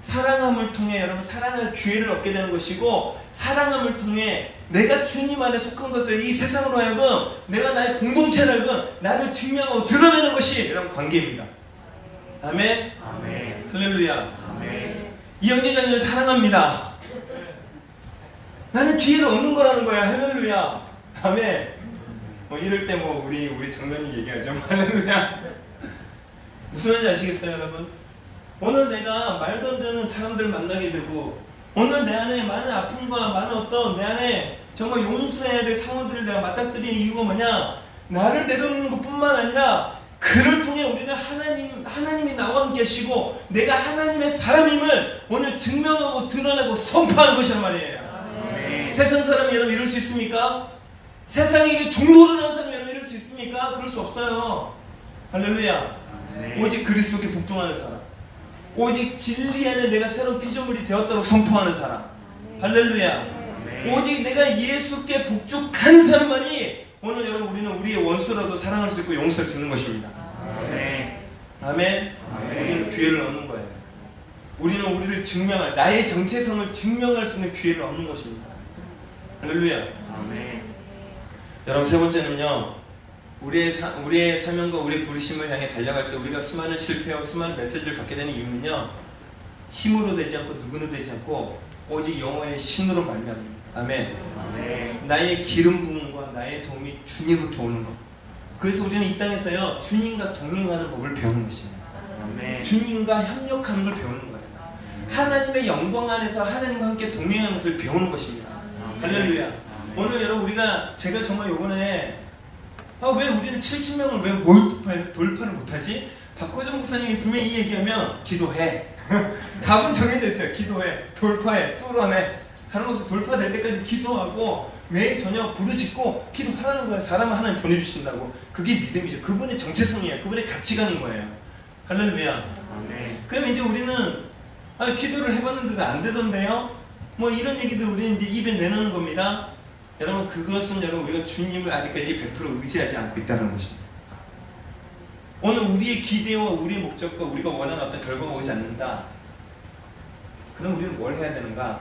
사랑함을 통해 여러분 사랑할 기회를 얻게 되는 것이고 사랑함을 통해 내가 주님 안에 속한 것을 이 세상으로 하여금 내가 나의 공동체를 하여금 나를 증명하고 드러내는 것이 여러분 관계입니다. 아멘. 할렐루야. 이 형제자매를 사랑합니다. 나는 기회를 얻는 거라는 거야. 할렐루야. 아멘. 이럴 때 우리 장로님 얘기하죠. 할렐루야. 무슨 말인지 아시겠어요 여러분? 오늘 내가 말도 안 되는 사람들 만나게 되고 오늘 내 안에 많은 아픔과 많은 어떤 내 안에 정말 용서해야 될 상황들을 내가 맞닥뜨리는 이유가 뭐냐? 나를 내려놓는 것뿐만 아니라 그를 통해 우리는 하나님이 나와 함께 하시고 내가 하나님의 사람임을 오늘 증명하고 드러내고 선포하는 것이란 말이에요. 세상 사람이 여러분 이럴 수 있습니까? 세상에게 종로를 하는 사람이 여러분 이럴 수 있습니까? 그럴 수 없어요. 할렐루야. 오직 그리스도께 복종하는 사람, 오직 진리 안에 내가 새로운 피조물이 되었다고 선포하는 사람. 할렐루야. 오직 내가 예수께 복종하는 사람만이 오늘 여러분 우리는 우리의 원수라도 사랑할 수 있고 용서할 수 있는 것입니다. 아멘. 우리는 기회를 얻는 거예요. 우리는 우리를 증명할, 나의 정체성을 증명할 수 있는 기회를 얻는 것입니다. 할렐루야. 아멘. 여러분, 세 번째는요, 우리의 사명과 우리의 부르심을 향해 달려갈 때 우리가 수많은 실패와 수많은 메시지를 받게 되는 이유는요, 힘으로 되지 않고 누구는 되지 않고 오직 영어의 신으로 말미암습니다. 아멘. 아멘. 나의 기름 부음과 나의 도움이 주님으로부터 오는 것. 그래서 우리는 이 땅에서요, 주님과 동행하는 법을 배우는 것입니다. 아멘. 주님과 협력하는 걸 배우는 거예요. 하나님의 영광 안에서 하나님과 함께 동행하는 것을 배우는 것입니다. 할렐루야. 오늘 여러분, 제가 정말 요번에 왜 우리는 70명을 왜 돌파를 못하지? 박호정 목사님이 분명히 이 얘기하면 기도해. 답은 정해져 있어요. 기도해, 돌파해, 뚫어내. 다른 것을 돌파될 때까지 기도하고 매일 저녁 부르짖고 기도하라는 거예요. 사람을 하나님 보내주신다고. 그게 믿음이죠. 그분의 정체성이에요. 그분의 가치관인 거예요. 할렐루야. 아멘. 그럼 이제 우리는 기도를 해봤는데도 안 되던데요? 뭐 이런 얘기들 우리는 이제 입에 내놓는 겁니다. 여러분, 그것은 우리가 주님을 아직까지 100% 의지하지 않고 있다는 것입니다. 오늘 우리의 기대와 우리의 목적과 우리가 원하는 어떤 결과가 오지 않는다. 그럼 우리는 뭘 해야 되는가?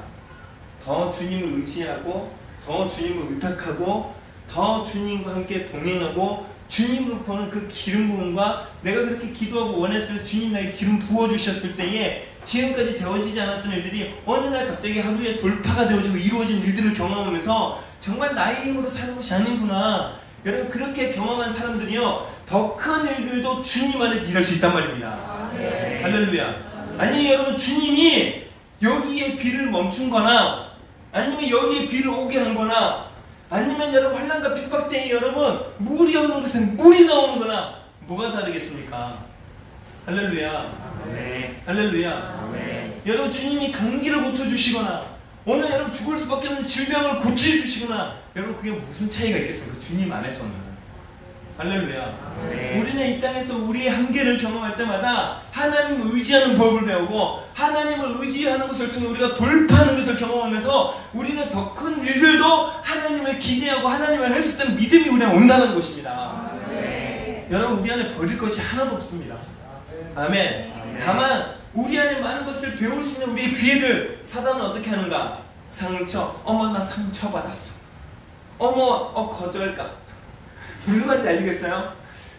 더 주님을 의지하고, 더 주님을 의탁하고, 더 주님과 함께 동행하고, 주님으로부터는 그 기름 부음과 내가 그렇게 기도하고 원했을 때 주님 나에게 기름 부어주셨을 때에 지금까지 되어지지 않았던 일들이 어느 날 갑자기 하루에 돌파가 되어지고 이루어진 일들을 경험하면서 정말 나의 힘으로 사는 것이 아니구나. 여러분, 그렇게 경험한 사람들이요, 더 큰 일들도 주님 안에서 일할 수 있단 말입니다. 네. 할렐루야. 아니 여러분, 주님이 여기에 비를 멈춘 거나 아니면 여기에 비를 오게 한 거나 아니면 여러분 환난과 핍박 때에 여러분 물이 없는 것은 물이 나오는 거나 뭐가 다르겠습니까? 할렐루야. 아멘. 할렐루야. 아멘. 여러분, 주님이 감기를 고쳐주시거나 오늘 여러분 죽을 수밖에 없는 질병을 고쳐주시거나 여러분, 그게 무슨 차이가 있겠습니까? 주님 안에서는. 할렐루야. 아멘. 우리는 이 땅에서 우리의 한계를 경험할 때마다 하나님을 의지하는 법을 배우고 하나님을 의지하는 것을 통해 우리가 돌파하는 것을 경험하면서 우리는 더 큰 일들도 하나님을 기대하고 하나님을 할 수 있다는 믿음이 우리 안에 온다는 것입니다. 여러분, 우리 안에 버릴 것이 하나도 없습니다. 아멘. 다만 우리 안에 많은 것을 배울 수 있는 우리의 기회를 사단은 어떻게 하는가? 상처. 어머, 나 상처받았어. 어머, 거절감. 무슨 말인지 아시겠어요?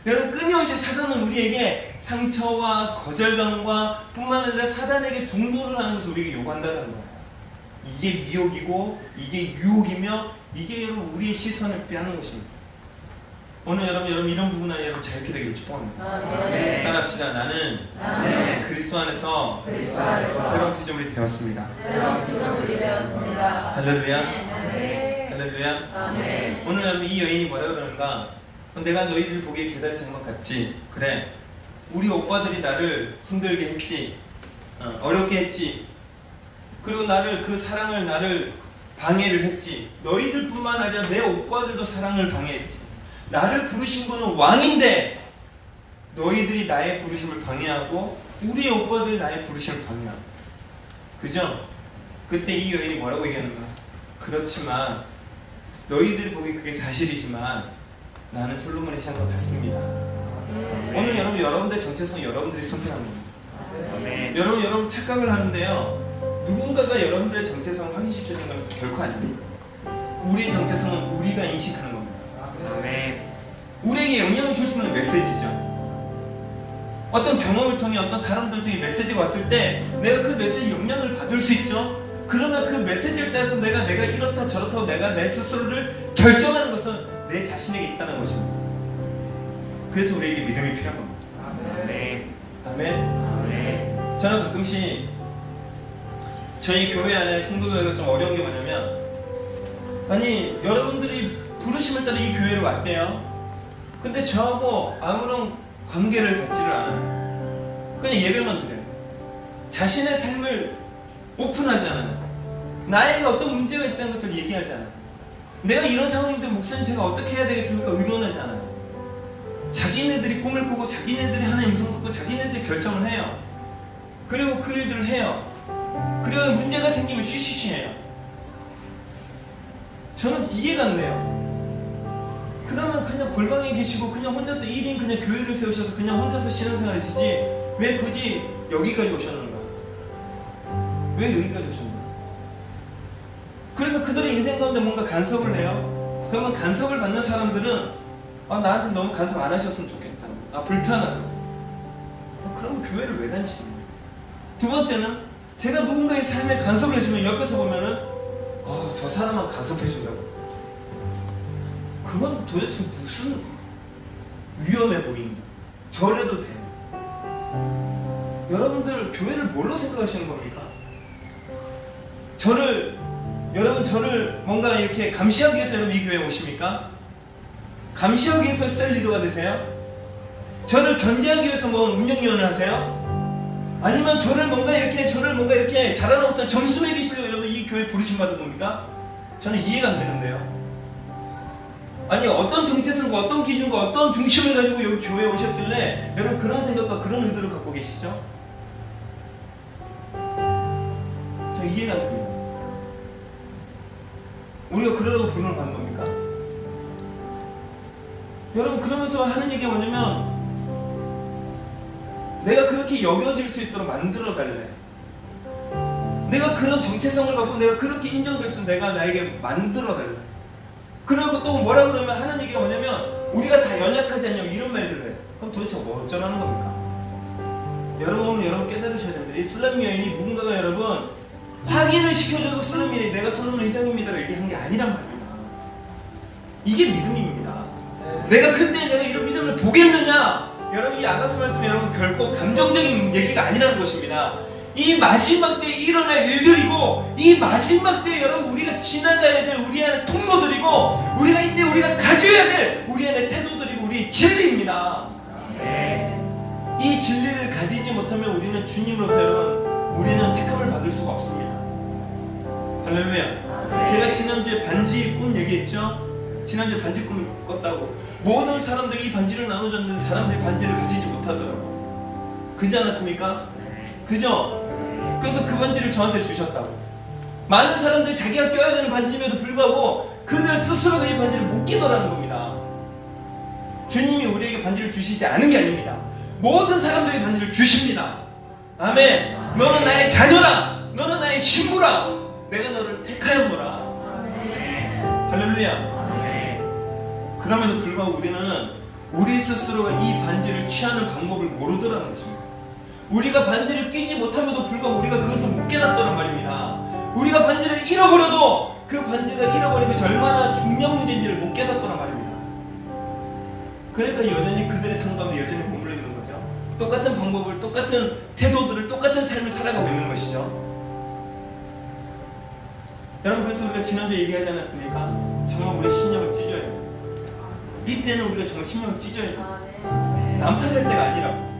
여러분, 끊임없이 사단은 우리에게 상처와 거절감과 뿐만 아니라 사단에게 종노를 하는 것을 우리에게 요구한다는 거예요. 이게 미혹이고 이게 유혹이며 이게 여러분 우리의 시선을 빼앗는 것입니다. 오늘 여러분 이런 부분 안에 여러분 자유케 되기를 축복합니다. 아멘. 따라합시다. 나는 그리스도 안에서 새로운 피조물이 되었습니다. 할렐루야. 할렐루야. 오늘 여러분, 이 여인이 뭐라 그러는가? 내가 너희들 보기에 계달의 장막 같지. 그래, 우리 오빠들이 나를 힘들게 했지, 어렵게 했지, 그리고 그 사랑을 나를 방해를 했지. 너희들뿐만 아니라 내 오빠들도 사랑을 방해했지. 나를 부르신 분은 왕인데 너희들이 나의 부르심을 방해하고 우리의 오빠들이 나의 부르심을 방해하고. 그죠? 그때 이 여인이 뭐라고 얘기하는가? 그렇지만 너희들이 보기에 그게 사실이지만 나는 솔로몬의 시장과 같습니다. 오늘 여러분들의 정체성은 여러분들이 선택하는 겁니다. 아멘. 여러분 착각을 하는데요, 누군가가 여러분들의 정체성을 확인시켜주는 건 결코 아닙니다. 우리의 정체성은 우리가 인식하는 겁니다. 아멘. 우리에게 영향을 줄 수 있는 메시지죠. 어떤 경험을 통해 어떤 사람들 통해 메시지가 왔을 때 내가 그 메시지에 영향을 받을 수 있죠. 그러면 그 메시지를 따라서 내가 이렇다 저렇다고 내가 내 스스로를 결정하는 것은 내 자신에게 있다는 것입니다. 그래서 우리에게 믿음이 필요한 겁니다. 아멘. 아멘. 아멘. 저는 가끔씩 저희 교회 안에 성도들과 좀 어려운 게 뭐냐면, 아니 여러분들이 부르심을 따라 이 교회로 왔대요. 근데 저하고 아무런 관계를 갖지를 않아요. 그냥 예배만 드려요. 자신의 삶을 오픈하지 않아요. 나에게 어떤 문제가 있다는 것을 얘기하지 않아요. 내가 이런 상황인데 목사님 제가 어떻게 해야 되겠습니까? 의논하지 않아요. 자기네들이 꿈을 꾸고 자기네들이 하나님 음성 듣고 자기네들이 결정을 해요. 그리고 그 일들을 해요. 그리고 문제가 생기면 쉬쉬쉬해요. 저는 이해가 안 돼요. 그러면 그냥 골방에 계시고 그냥 혼자서 1인 그냥 교회를 세우셔서 그냥 혼자서 신앙생활 하시지 왜 굳이 여기까지 오셨는가? 왜 여기까지 오셨나요? 그래서 그들의 인생 가운데 뭔가 간섭을 해요. 그러면 간섭을 받는 사람들은 나한테 너무 간섭 안 하셨으면 좋겠다. 불편하다. 그럼 교회를 왜 다니시는 거예요? 두 번째는 제가 누군가의 삶에 간섭을 해주면 옆에서 보면은 저 사람만 간섭해준다고. 그건 도대체 무슨 위험해 보인다. 저래도 돼. 여러분들 교회를 뭘로 생각하시는 겁니까? 여러분 저를 뭔가 이렇게 감시하기 위해서 여러분 이 교회에 오십니까? 감시하기 위해서 셀 리더가 되세요? 저를 견제하기 위해서 뭐 운영위원을 하세요? 아니면 저를 뭔가 이렇게 자라나부터 점수 매기시려고 여러분 이 교회 부르심 받은 겁니까? 저는 이해가 안 되는데요. 아니 어떤 정체성과 어떤 기준과 어떤 중심을 가지고 여기 교회에 오셨길래 여러분 그런 생각과 그런 의도를 갖고 계시죠? 저 이해가 안 됩니다. 우리가 그러라고 부름을 받는 겁니까? 여러분 그러면서 하는 얘기가 뭐냐면 내가 그렇게 여겨질 수 있도록 만들어 달래. 내가 그런 정체성을 갖고 내가 그렇게 인정될 수 있는 내가 나에게 만들어 달래. 그리고 또 뭐라 그러면 하는 얘기가 뭐냐면 우리가 다 연약하지 않냐고 이런 말들을 해. 그럼 도대체 뭐 어쩌라는 겁니까? 여러분 깨달으셔야 됩니다. 이 술람 여인이 누군가가 여러분 확인을 시켜줘서 술람 여인이 내가 솔로몬 회장입니다라고 얘기한 게 아니란 말입니다. 이게 믿음입니다. 내가 그때 내가 이런 믿음을 보겠느냐? 여러분 이 아가서 말씀 여러분 결코 감정적인 얘기가 아니라는 것입니다. 이 마지막 때에 일어날 일들이고 이 마지막 때에 여러분 우리가 지나가야 될 우리 안에 통로들이고 우리가 이때 우리가 가져야 될 우리 안에 태도들이고 우리 진리입니다. 이 진리를 가지지 못하면 우리는 주님으로부터 여러분 우리는 택함을 받을 수가 없습니다. 할렐루야. 제가 지난주에 반지 꿈 얘기했죠? 지난주에 반지 꿈을 꿨다고 모든 사람들이 이 반지를 나눠줬는데 사람들이 반지를 가지지 못하더라고. 그지 않았습니까? 그죠? 그래서 그 반지를 저한테 주셨다고. 많은 사람들이 자기가 껴야 되는 반지임에도 불구하고 그들 스스로가 이 반지를 못 끼더라는 겁니다. 주님이 우리에게 반지를 주시지 않은 게 아닙니다. 모든 사람들에게 반지를 주십니다. 아멘. 너는 나의 자녀라. 너는 나의 신부라. 내가 너를 택하였노라. 할렐루야. 그럼에도 불구하고 우리는 우리 스스로가 이 반지를 취하는 방법을 모르더라는 것입니다. 우리가 반지를 끼지 못함에도 불구하고 우리가 그것을 못 깨닫더란 말입니다. 우리가 반지를 잃어버려도 그 반지가 잃어버린 것이 얼마나 중요한 문제인지를 못 깨닫더란 말입니다. 그러니까 여전히 그들의 삶 가운데 여전히 머물러 있는 거죠. 똑같은 방법을, 똑같은 태도들을, 똑같은 삶을 살아가고 있는 것이죠. 여러분 그래서 우리가 지난주에 얘기하지 않았습니까? 정말 우리 심령을 찢어야 돼요. 이때는 우리가 정말 심령을 찢어야 돼요. 남 탓할 때가 아니라고.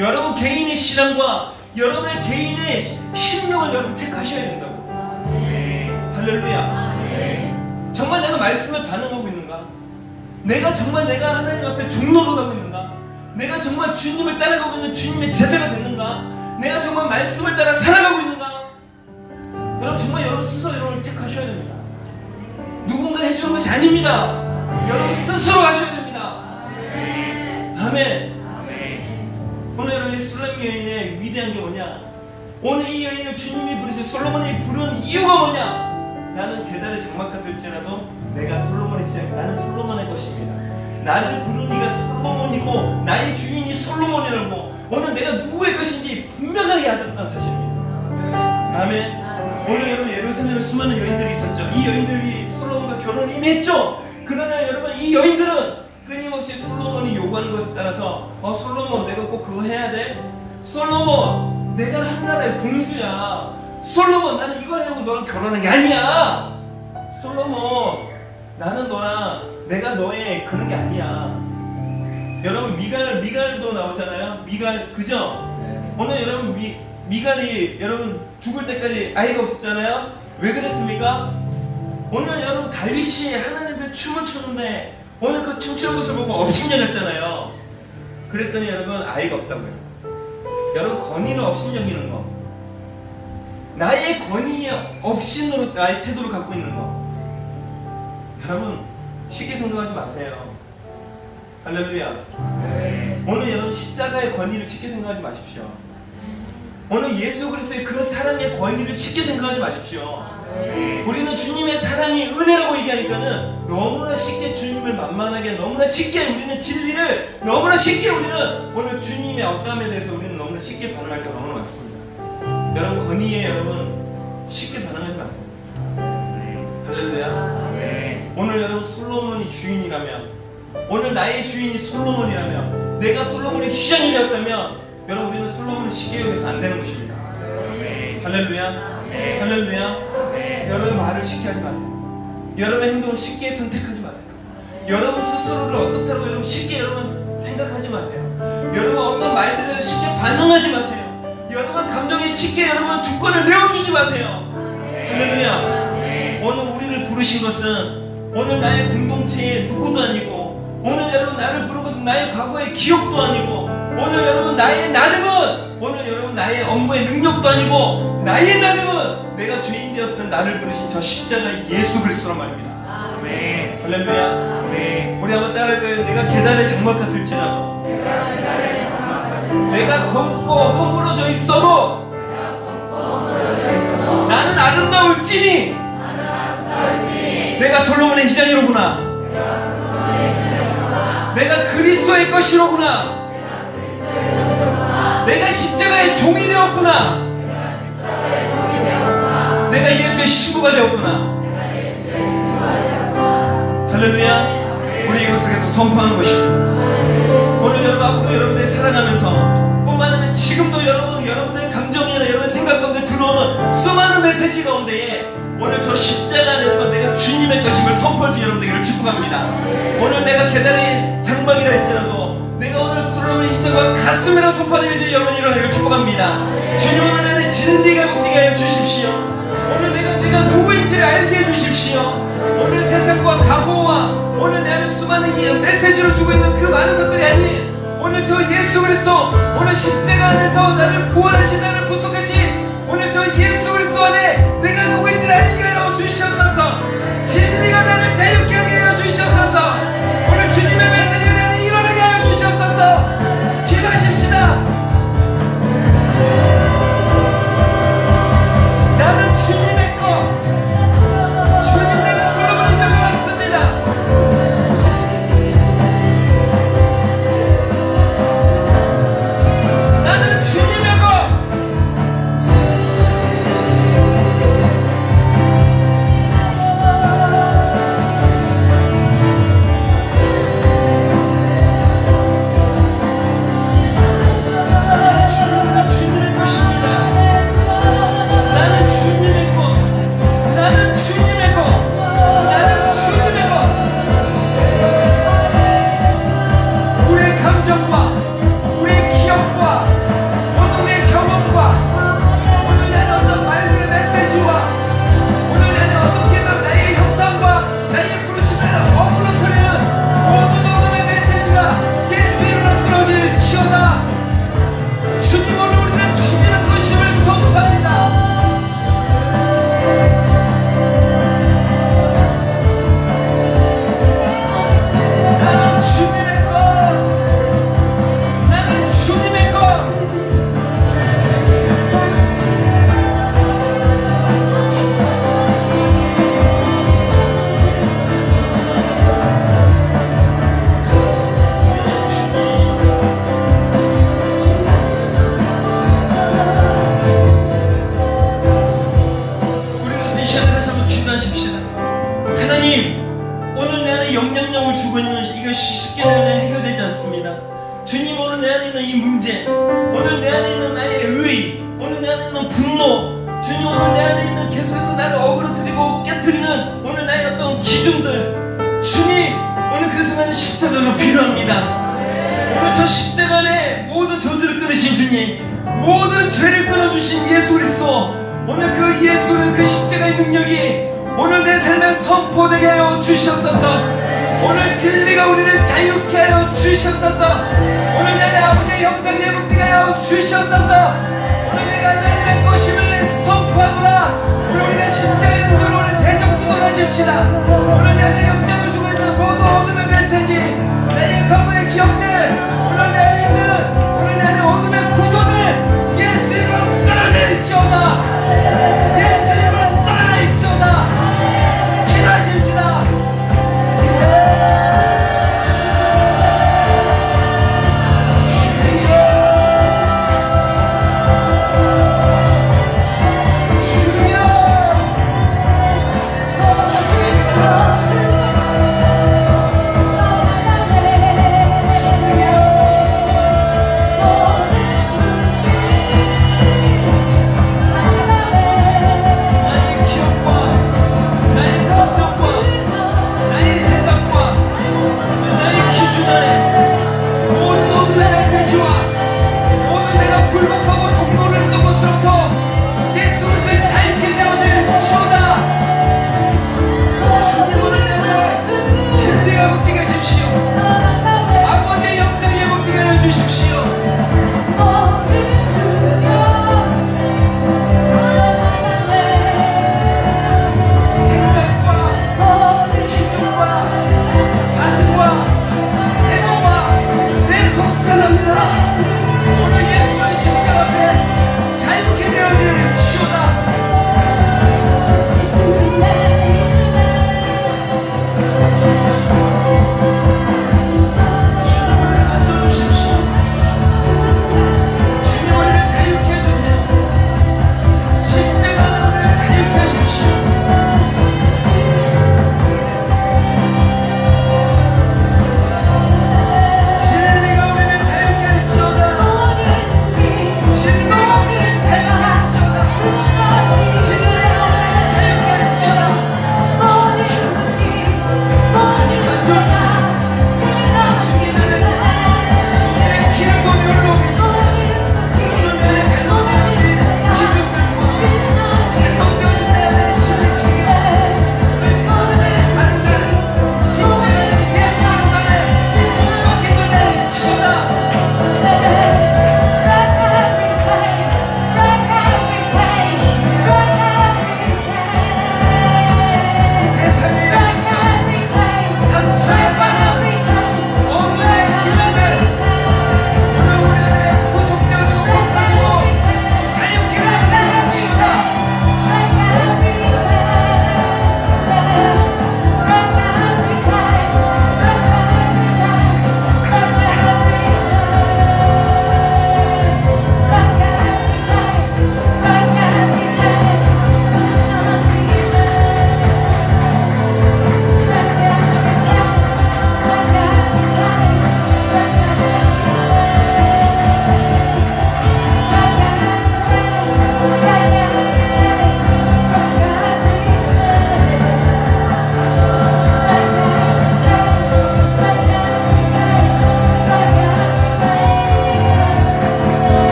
여러분 개인의 신앙과 여러분의 개인의 심령을 여러분 체크하셔야 된다고. 할렐루야. 정말 내가 말씀에 반응하고 있는가? 내가 정말 내가 하나님 앞에 종로로 가고 있는가? 내가 정말 주님을 따라가고 있는 주님의 제자가 됐는가? 내가 정말 말씀을 따라 살아가고 있는가? 여러분 정말 여러분 스스로 여러분을 체크하셔야 됩니다. 누군가 해주는 것이 아닙니다. 여러분 스스로 하셔야 됩니다. 아멘. 오늘 여러분 이 술람 여인의 위대한 게 뭐냐? 오늘 이 여인을 주님이 부르신 솔로몬이 부른 이유가 뭐냐? 나는 계단에 장막가 될지라도 내가 솔로몬의 제자, 나는 솔로몬의 것입니다. 나를 부른 이가 솔로몬이고 나의 주인이 솔로몬이라고. 오늘 내가 누구의 것인지 분명하게 알았다는 사실입니다. 아멘. 오늘 여러분 예루살렘에 수많은 여인들이 있었죠. 이 여인들이 솔로몬과 결혼을 이미 했죠. 그러나 여러분 이 여인들은 끊임없이 솔로몬이 요구하는 것에 따라서 솔로몬 내가 꼭 그거 해야 돼? 솔로몬 내가 한나라의 공주야. 솔로몬 나는 이거 하려고 너랑 결혼한 게 아니야. 솔로몬 나는 너랑 내가 너의 그런 게 아니야. 여러분 미갈도 나오잖아요. 미갈 그죠? 오늘 여러분 미갈이 여러분 죽을 때까지 아이가 없었잖아요. 왜 그랬습니까? 오늘 여러분 다윗이 하나님 앞에 춤을 추는데 오늘 그 춤추는 것을 보고 업신여겼잖아요. 그랬더니 여러분 아이가 없다고요. 여러분 권위는 업신여기는 거. 나의 권위 업신으로 나의 태도를 갖고 있는 거. 여러분 쉽게 생각하지 마세요. 할렐루야. 오늘 여러분 십자가의 권위를 쉽게 생각하지 마십시오. 오늘 예수 그리스도의 그 사랑의 권위를 쉽게 생각하지 마십시오. 우리는 주님의 사랑이 은혜라고 얘기하니까는 너무나 쉽게 주님을 만만하게, 너무나 쉽게 우리는 진리를 너무나 쉽게 우리는 오늘 주님의 어떠함에 대해서 우리는 너무나 쉽게 반응할 때가 너무 많습니다. 여러분, 권위에 여러분 쉽게 반응하지 마세요. 할렐루야. 오늘 여러분 솔로몬이 주인이라면, 오늘 나의 주인이 솔로몬이라면, 내가 솔로몬의 휘장이 되었다면 여러분, 우리는 솔로몬을 쉽게 여기서 안 되는 것입니다. 할렐루야. 할렐루야. 여러분, 말을 쉽게 하지 마세요. 여러분의 행동을 쉽게 선택하지 마세요. 여러분 스스로를 어떻다고 여러분 쉽게 여러분 생각하지 마세요. 여러분 어떤 말들에 쉽게 반응하지 마세요. 여러분 감정에 쉽게 여러분 주권을 내어주지 마세요. 할렐루야. 오늘 우리를 부르신 것은 오늘 나의 공동체의 누구도 아니고, 오늘 여러분 나를 부른 것은 나의 과거의 기억도 아니고, 오늘 여러분 나의 나름은, 오늘 여러분 나의 업무의 능력도 아니고, 나의 나름은 내가 죄인 되었을 때 나를 부르신 저 십자가 예수 그리스도란 말입니다. 할렐루야. 우리 한번 따라할까요? 내가 계단의 장막 같을지라도, 내가 걷고 허물어져 있어도 나는 아름다울지니 내가 솔로몬의 휘장이로구나. 내가 그리스도의 것이로구나. 내가 십자가의 종이 되었구나. 내가 예수의 신부가 되었구나. 할렐루야. 우리 이것을 계속 선포하는 것입니다. 오늘 여러분 앞으로 여러분들이 살아가면서 뿐만 아니라 지금도 여러분들의 감정이나 여러분의 생각 가운데 들어오는 수많은 메시지 가운데에 오늘 저 십자가 안에서 내가 주님의 것임을 선포할 수 있는 여러분들에게 축복합니다. 오늘 내가 계단의 장막이라 할지라도 내가 오늘 솔로몬의 휘장과 같음이라고 선포하는 일들이 여러분이 일어나기를 축복합니다. 주님, 오늘 나는 진리가 복되게 하여 주십시오. 오늘 내가 누구인지를 알게 해주십시오. 오늘 세상과 각오와 오늘 내 안에 수많은 메시지를 주고 있는 그 많은 것들이 아닌 오늘 저 예수 그리스도, 오늘 십자가 안에서 나를 구원하신, 나를 구속하신 오늘 저 예수 그리스도 안에 내가 누구인지를 알게 하여 주시옵소서. 진리가 나를 자유케 하게 하여 주시옵소서. 오늘 주님의 메시지가 나를 일어나게 하여 주시옵소서. 기도하십시다. 나는 주님의 것, 주님 내가 솔로몬의 휘장에 왔습니다. 나는 주님의 것. 주님의 것입니다. 나는 주님의 것. 나는 주님의 것. 나는 주님의 것. 우리의 감정과 우리의 기억과 오늘 우리의 경험과 오늘 나는 어떤 말들의 메시지와 오늘 나는 어떻게든 나의 형상과 나의 부르심을 어그러뜨리는 모든 어둠의 메시지가 예수 이름으로 끊어질지어다. 주님, 오늘 우리는 주님의 것임을 선포합니다. 나는 주님의 것. 나는 주님의 것. 우리가 이 시간에 다시 한번 기도하십시다. 하나님, 오늘 내 안에 영향력을 주고 있는 이것이 쉽게 내 안에 해결되지 않습니다. 주님, 오늘 내 안에 있는 이 문제, 오늘 내 안에 있는 나의 의, 오늘 내 안에 있는 분노, 주님, 오늘 내 안에 있는 계속해서 나를 어그러뜨리고 깨뜨리는 오늘 나의 어떤 기준들, 주님, 오늘 그래서 나는 십자가가 필요합니다. 오늘 저 십자가 안에 모든 저주를 끊으신 주님, 모든 죄를 끊어주신 예수 그리스도, 오늘 그 예수는 그 십자가의 능력이 오늘 내 삶에 선포되게 하여 주시옵소서. 오늘 진리가 우리를 자유케 하여 주시옵소서. 오늘 내 아버지의 형상이 회복되게 하여 주시옵소서. 오늘 내가 하나님의 것임을 선포하노라. 오늘 우리가 십자가의 능력을 오늘 대적기도를 하십시다. 오늘 내 안에 영향을 주고 있는 모든 어둠의 메시지, 나의 과거의 기억들, 오늘 내 안에 있는 오늘 내 안에 어둠의 구조들 예수 이름으로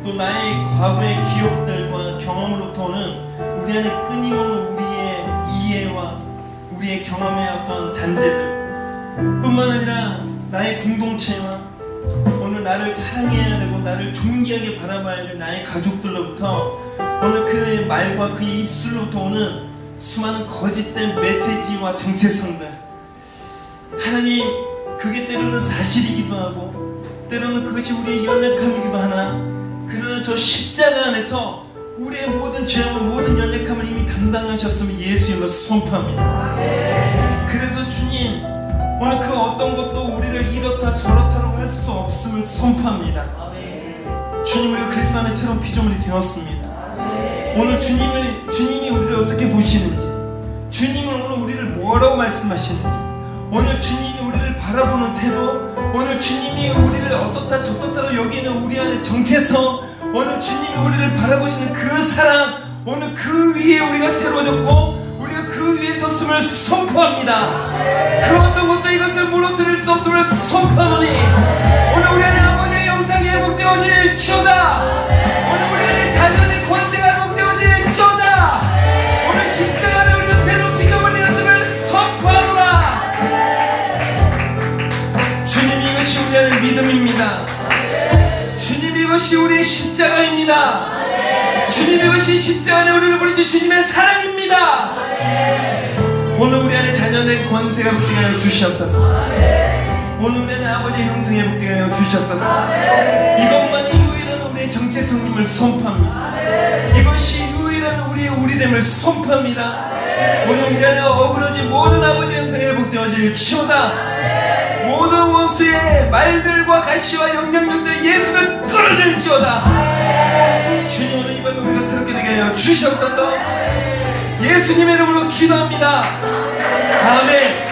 또 나의 과거의 기억들과 경험으로부터는 우리 안에 끊임없는 우리의 이해와 우리의 경험의 어떤 잔재들 뿐만 아니라 나의 공동체와 오늘 나를 사랑해야 되고 나를 존귀하게 바라봐야 될 나의 가족들로부터 오늘 그의 말과 그의 입술로부터 오는 수많은 거짓된 메시지와 정체성들, 하나님, 그게 때로는 사실이기도 하고 때로는 그것이 우리의 연약함이기도 하나, 그러나 저 십자가 안에서 우리의 모든 죄와 모든 연약함을 이미 담당하셨음을 예수님으로 선포합니다. 그래서 주님, 오늘 그 어떤 것도 우리를 이렇다 저렇다라고 할 수 없음을 선포합니다. 주님, 우리가 그리스도 안에 새로운 피조물이 되었습니다. 오늘 주님이 우리를 어떻게 보시는지, 주님은 오늘 우리를 뭐라고 말씀하시는지, 오늘 주님이 우리를 바라보는 태도, 오늘 주님이 우리를 어떻다 저떻다로 여기는 우리 안에 정체성, 오늘 주님이 우리를 바라보시는 그 사랑, 오늘 그 위에 우리가 세워졌고 우리가 그 위에 섰음을 선포합니다. 그 어떤 것도 이것을 무너뜨릴 수 없음을 선포하노니 오늘 우리 안에 아버지의 영상이 회복되어질지어다. 오늘 우리 안에 자녀의 권세가 회복되어질지어다. 오늘 십자가 안에 우리가 새로운 피조물이 되었음을 선포하노라. 주님, 이것이 우리 안의 믿음입니다. 주님, 이것이 우리의 십자가입니다. 주님, 이것이 십자가 안에 우리를 버리신 주님의 사랑입니다. 오늘 우리 안에 자녀의 권세가 복되게 하여 주시옵소서. 오늘 우리 안에 아버지의 형상이 복되게 하여 주시옵소서. 이것만이 유일한 우리의 정체성임을 선포합니다. 이것이 유일한 우리의 우리됨을 선포합니다. 오늘 우리 안에 어그러진 모든 아버지의 형상이 회복되어질지어다. 모든 원수의 말들과 가시와 영향력들이 예수를 끊어질지어다. 주님, 오늘 이 밤에 우리가 새롭게 되게 하여 주시옵소서. 예수님의 이름으로 기도합니다. 아멘.